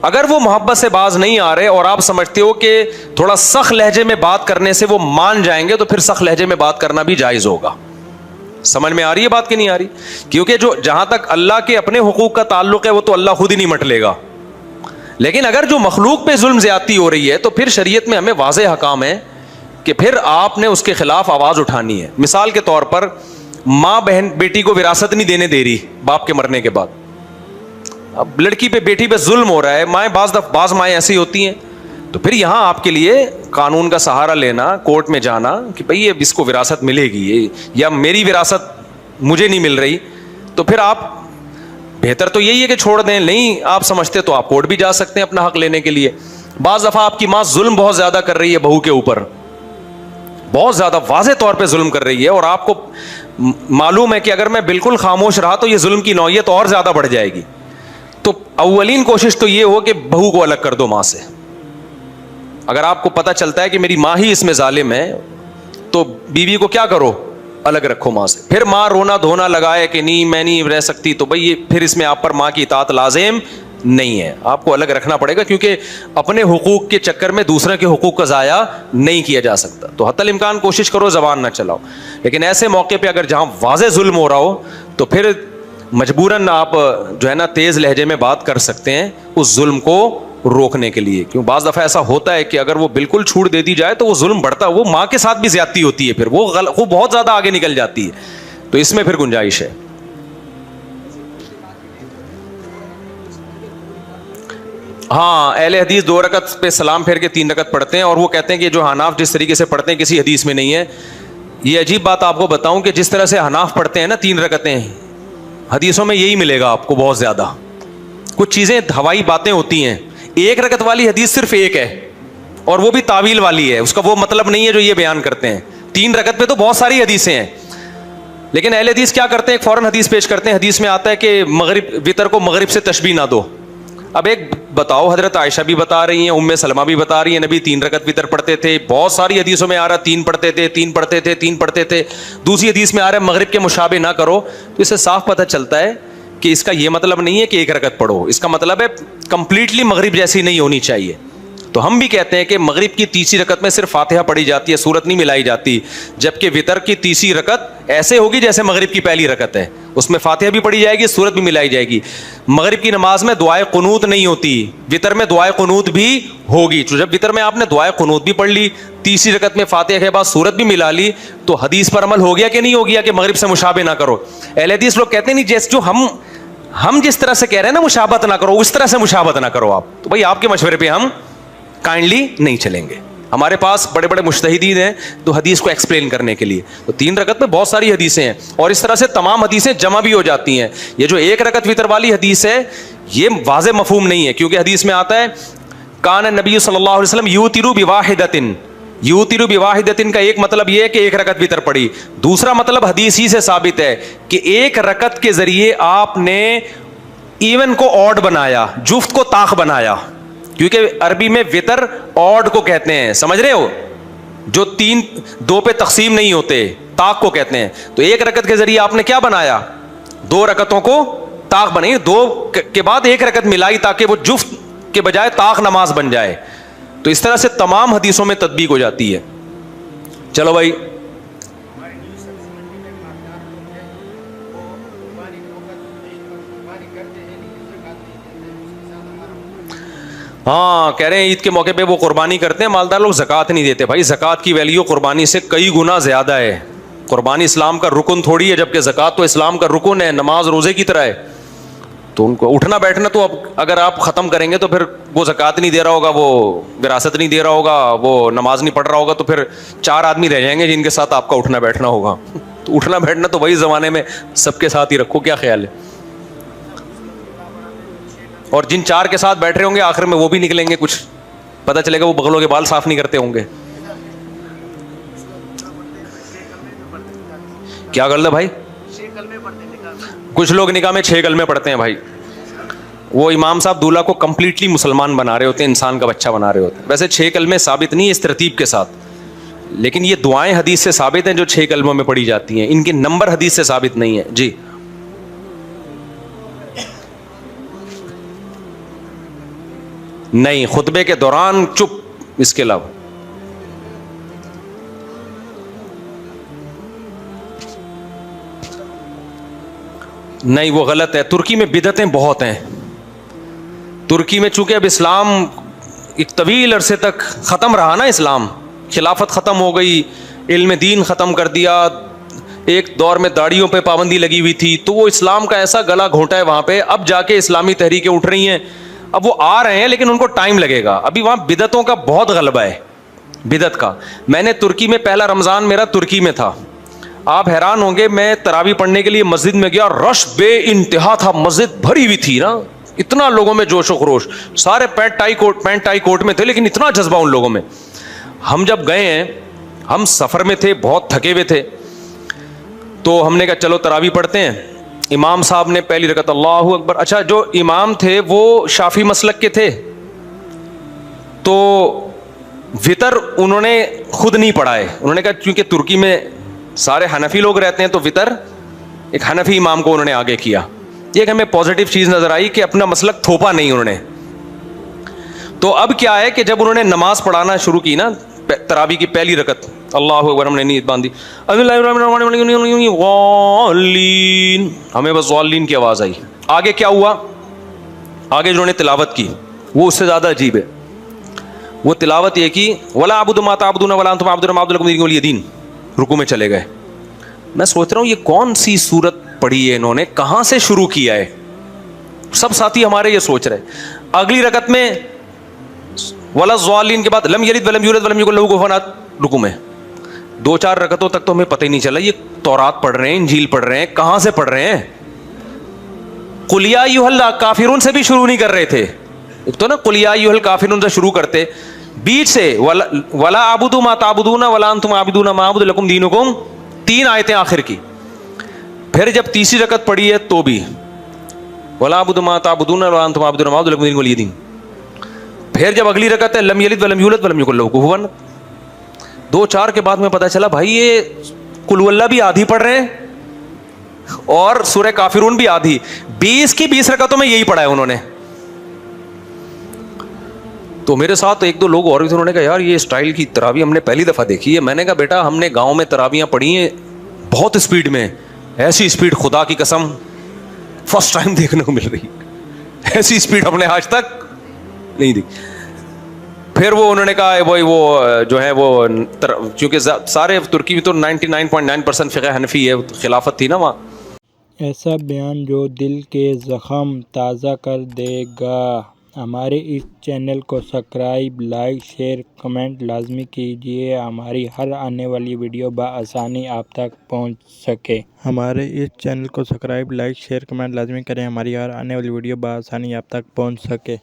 اگر وہ محبت سے باز نہیں آ رہے اور آپ سمجھتے ہو کہ تھوڑا سخت لہجے میں بات کرنے سے وہ مان جائیں گے, تو پھر سخت لہجے میں بات کرنا بھی جائز ہوگا. سمجھ میں آ رہی ہے بات کہ نہیں آ رہی؟ کیونکہ جو جہاں تک اللہ کے اپنے حقوق کا تعلق ہے وہ تو اللہ خود ہی نہیں مٹ لے گا. لیکن اگر جو مخلوق پہ ظلم زیادتی ہو رہی ہے تو پھر شریعت میں ہمیں واضح احکام ہے کہ پھر آپ نے اس کے خلاف آواز اٹھانی ہے. مثال کے طور پر ماں بہن بیٹی کو وراثت نہیں دینے دے رہی باپ کے مرنے کے بعد, اب لڑکی پہ بیٹی پہ ظلم ہو رہا ہے. مائیں بعض مائیں ایسی ہوتی ہیں, تو پھر یہاں آپ کے لیے قانون کا سہارا لینا, کورٹ میں جانا کہ بھئی یہ اس کو وراثت ملے گی یا میری وراثت مجھے نہیں مل رہی, تو پھر آپ بہتر تو یہی ہے کہ چھوڑ دیں. نہیں آپ سمجھتے تو آپ کورٹ بھی جا سکتے ہیں اپنا حق لینے کے لیے. بعض دفعہ آپ کی ماں ظلم بہت زیادہ کر رہی ہے بہو کے اوپر, بہت زیادہ واضح طور پہ ظلم کر رہی ہے, اور آپ کو معلوم ہے کہ اگر میں بالکل خاموش رہا تو یہ ظلم کی نوعیت اور زیادہ بڑھ جائے گی. تو اولین کوشش تو یہ ہو کہ بہو کو الگ کر دو ماں سے. اگر آپ کو پتہ چلتا ہے کہ میری ماں ہی اس میں ظالم ہے تو بیوی کو کیا کرو, الگ رکھو ماں سے. پھر ماں رونا دھونا لگائے کہ نہیں میں نہیں رہ سکتی, تو بھائی پھر اس میں آپ پر ماں کی اطاعت لازم نہیں ہے, آپ کو الگ رکھنا پڑے گا, کیونکہ اپنے حقوق کے چکر میں دوسرے کے حقوق کا ضائع نہیں کیا جا سکتا. تو حتی الامکان کوشش کرو زبان نہ چلاؤ. لیکن ایسے موقع پہ اگر جہاں واضح ظلم ہو رہا ہو تو پھر مجبوراً آپ جو ہے نا تیز لہجے میں بات کر سکتے ہیں اس ظلم کو روکنے کے لیے. کیوں بعض دفعہ ایسا ہوتا ہے کہ اگر وہ بالکل چھوٹ دے دی جائے تو وہ ظلم بڑھتا ہے, وہ ماں کے ساتھ بھی زیادتی ہوتی ہے, پھر وہ بہت زیادہ آگے نکل جاتی ہے. تو اس میں پھر گنجائش ہے. ہاں, اہل حدیث 2 رکعت پہ سلام پھیر کے 3 رکعت پڑھتے ہیں, اور وہ کہتے ہیں کہ جو حناف جس طریقے سے پڑھتے ہیں کسی حدیث میں نہیں ہے. یہ عجیب بات آپ کو بتاؤں کہ جس طرح سے حناف پڑھتے ہیں نا 3 رکعتیں, حدیثوں میں یہی ملے گا آپ کو بہت زیادہ. کچھ چیزیں ہوائی باتیں ہوتی ہیں. 1 رکعت والی حدیث صرف ایک ہے, اور وہ بھی تعویل والی ہے, اس کا وہ مطلب نہیں ہے جو یہ بیان کرتے ہیں. 3 رکعت پہ تو بہت ساری حدیثیں ہیں, لیکن اہل حدیث کیا کرتے ہیں, ایک فوراً حدیث پیش کرتے ہیں. حدیث میں آتا ہے کہ مغرب وتر کو مغرب سے تشبیہ نہ دو. اب ایک بتاؤ, حضرت عائشہ بھی بتا رہی ہیں, ام سلمہ بھی بتا رہی ہیں, نبی 3 رکعت وتر پڑھتے تھے. بہت ساری حدیثوں میں آ رہا 3 پڑھتے تھے, 3 پڑھتے تھے, 3 پڑھتے تھے. دوسری حدیث میں آ رہا ہے مغرب کے مشابہ نہ کرو. تو اس سے صاف پتہ چلتا ہے کہ اس کا یہ مطلب نہیں ہے کہ 1 رکعت پڑھو, اس کا مطلب ہے کمپلیٹلی مغرب جیسی نہیں ہونی چاہیے. تو ہم بھی کہتے ہیں کہ مغرب کی تیسری رکعت میں صرف فاتحہ پڑھی جاتی ہے, سورت نہیں ملائی جاتی, جبکہ وتر کی تیسری رکعت ایسے ہوگی جیسے مغرب کی پہلی رکعت ہے, اس میں فاتحہ بھی پڑھی جائے گی, سورت بھی ملائی جائے گی. مغرب کی نماز میں دعائے قنوت نہیں ہوتی, وتر میں دعائے قنوت بھی ہوگی. تو جب وتر میں آپ نے دعائے قنوت بھی پڑھ لی, تیسری رکعت میں فاتحہ کے بعد سورت بھی ملا لی, تو حدیث پر عمل ہو گیا کہ نہیں ہو گیا کہ مغرب سے مشابہ نہ کرو. اہل حدیث لوگ کہتے ہیں نہیں, جیسے جو ہم جس طرح سے کہہ رہے ہیں نا مشابہت نہ کرو, اس طرح سے مشابہت نہ کرو آپ. تو بھائی آپ کے مشورے پہ ہم کائنڈلی نہیں چلیں گے. ہمارے پاس بڑے بڑے مجتہدین ہیں تو حدیث کو ایکسپلین کرنے کے لیے. تو 3 رکعت میں بہت ساری حدیثیں ہیں, اور اس طرح سے تمام حدیثیں جمع بھی ہو جاتی ہیں. یہ جو 1 رکعت وتر والی حدیث ہے یہ واضح مفہوم نہیں ہے, کیونکہ حدیث میں آتا ہے کان نبی صلی اللہ علیہ وسلم یوتر بواحدۃ. یوتر بواحدۃ کا ایک مطلب یہ ہے کہ 1 رکعت وتر پڑھی. دوسرا مطلب حدیث ہی سے ثابت ہے کہ 1 رکعت کے ذریعے آپ نے ایون کو آڈ بنایا, جفت کو طاق بنایا, کیونکہ عربی میں وتر آڈ کو کہتے ہیں, سمجھ رہے ہو, جو 2 پہ تقسیم نہیں ہوتے, طاق کو کہتے ہیں. تو 1 رکعت کے ذریعے آپ نے کیا بنایا, 2 رکعتوں کو طاق بنائی, 2 کے بعد 1 رکعت ملائی تاکہ وہ جفت کے بجائے طاق نماز بن جائے. تو اس طرح سے تمام حدیثوں میں تطبیق ہو جاتی ہے. چلو بھائی, ہاں کہہ رہے ہیں عید کے موقع پہ وہ قربانی کرتے ہیں, مالدار لوگ زکوٰۃ نہیں دیتے. بھائی زکوٰۃ کی ویلیو قربانی سے کئی گنا زیادہ ہے. قربانی اسلام کا رکن تھوڑی ہے, جبکہ زکوٰۃ تو اسلام کا رکن ہے, نماز روزے کی طرح ہے. تو ان کو اٹھنا بیٹھنا تو اب اگر آپ ختم کریں گے تو پھر وہ زکوٰۃ نہیں دے رہا ہوگا, وہ وراثت نہیں دے رہا ہوگا, وہ نماز نہیں پڑھ رہا ہوگا, تو پھر 4 آدمی رہ جائیں گے جن کے ساتھ آپ کا اٹھنا بیٹھنا ہوگا. تو اٹھنا بیٹھنا تو وہی زمانے میں سب کے ساتھ ہی رکھو, کیا خیال ہے. اور جن 4 کے ساتھ بیٹھ رہے ہوں گے آخر میں وہ بھی نکلیں گے, کچھ پتہ چلے گا وہ بغلوں کے بال صاف نہیں کرتے ہوں گے. کیا کر لیں بھائی, کچھ لوگ نکاح میں 6 کلمے پڑھتے ہیں بھائی. وہ امام صاحب دولہا کو کمپلیٹلی مسلمان بنا رہے ہوتے ہیں, انسان کا بچہ بنا رہے ہوتے ہیں. ویسے 6 کلمے ثابت نہیں ہے اس ترتیب کے ساتھ, لیکن یہ دعائیں حدیث سے ثابت ہیں جو 6 کلموں میں پڑھی جاتی ہیں. ان کے نمبر حدیث سے ثابت نہیں ہے. جی نہیں, خطبے کے دوران چپ, اس کے علاوہ نہیں, وہ غلط ہے. ترکی میں بدعتیں بہت ہیں. ترکی میں چونکہ اب اسلام ایک طویل عرصے تک ختم رہا نا, اسلام خلافت ختم ہو گئی, علم دین ختم کر دیا, ایک دور میں داڑھیوں پہ پابندی لگی ہوئی تھی, تو وہ اسلام کا ایسا گلا گھونٹا ہے وہاں پہ. اب جا کے اسلامی تحریکیں اٹھ رہی ہیں, اب وہ آ رہے ہیں لیکن ان کو ٹائم لگے گا. ابھی وہاں بدعتوں کا بہت غلبہ ہے, بدعت کا. میں نے ترکی میں پہلا رمضان میرا ترکی میں تھا, آپ حیران ہوں گے, میں تراویح پڑھنے کے لیے مسجد میں گیا, رش بے انتہا تھا, مسجد بھری ہوئی تھی نا, اتنا لوگوں میں جوش و خروش, سارے پینٹ ٹائی کوٹ میں تھے, لیکن اتنا جذبہ ان لوگوں میں. ہم جب گئے ہیں, ہم سفر میں تھے, بہت تھکے ہوئے تھے, تو ہم نے کہا چلو تراویح پڑھتے ہیں. امام صاحب نے پہلی رکعت اللہ اکبر. اچھا جو امام تھے وہ شافعی مسلک کے تھے, تو وطر انہوں نے خود نہیں پڑھائے. انہوں نے کہا کیونکہ ترکی میں سارے حنفی لوگ رہتے ہیں تو وطر ایک حنفی امام کو انہوں نے آگے کیا. یہ کہ ہمیں پازیٹیو چیز نظر آئی کہ اپنا مسلک تھوپا نہیں انہوں نے. تو اب کیا ہے کہ جب انہوں نے نماز پڑھانا شروع کی نا, تراویح کی پہلی رکعت اللہ اکبر, ہم نے نیت باندھی, ہمیں بس ضالین کی آواز آئی. آگے کیا ہوا, آگے جنہوں نے تلاوت کی وہ اس سے زیادہ عجیب ہے. وہ تلاوت یہ کی ولا اعبد ما تعبدون ولا انتم عابدون ما اعبد لكم دینکم ولی دین, رکوع میں چلے گئے. میں سوچ رہا ہوں یہ کون سی سورت پڑھی ہے انہوں نے, کہاں سے شروع کیا ہے. سب ساتھی ہمارے یہ سوچ رہے. اگلی رکعت میں ولا الضالین کے بعد لم یلد ولم یولد ولم یکن له کفوا احد, رکوع میں. 2-4 رکعتوں تک تو ہمیں پتہ ہی نہیں چلا یہ تورات پڑھ رہے ہیں, انجیل پڑھ رہے ہیں, کہاں سے پڑھ رہے ہیں. قل یا ایھا الکافرون سے بھی شروع نہیں کر رہے تھے. ایک تو نا قل یا ایھا الکافرون سے شروع کرتے, بیچ سے ولا اعبد ما تعبدون ولا انتم عابدون ما اعبد لكم دینکم, 3 آیتیں آخر کی. پھر جب تیسری رکعت پڑھی ہے تو بھی ولا اعبد ما تعبدون ولا انتم عابدون ما اعبد لكم دینکم ولی دین. پھر جب اگلی رکعت ہے لم یلد ولم یولد ولم یکن له کفوا احد. 2-4 کے بعد میں پتہ چلا بھائی یہ قل اللہ بھی آدھی پڑھ رہے ہیں اور سورہ کافرون بھی آدھی. 20 کی 20 رکعتوں میں یہی پڑھا ہے انہوں نے. تو میرے ساتھ 1-2 لوگ اور بھی تھے, انہوں نے کہا یار یہ اسٹائل کی تراویح ہم نے پہلی دفعہ دیکھی ہے. میں نے کہا بیٹا ہم نے گاؤں میں تراویحاں پڑھی ہیں بہت اسپیڈ میں, ایسی اسپیڈ خدا کی قسم فرسٹ ٹائم دیکھنے کو مل رہی ہے. ایسی اسپیڈ ہم نے آج تک نہیں دیکھی. پھر وہ انہوں نے کہا بھائی وہ جو ہے وہ چونکہ سارے ترکی میں تو 99.9% فقہ حنفی ہے, خلافت تھی نا وہاں. ایسا بیان جو دل کے زخم تازہ کر دے گا. ہمارے اس چینل کو سبسکرائب, لائک, شیئر, کمنٹ لازمی کیجیے. ہماری ہر آنے والی ویڈیو بآسانی آپ تک پہنچ سکے. ہمارے اس چینل کو سبسکرائب, لائک, شیئر, کمنٹ لازمی کریں. ہماری ہر آنے والی ویڈیو بآسانی آپ تک پہنچ سکے.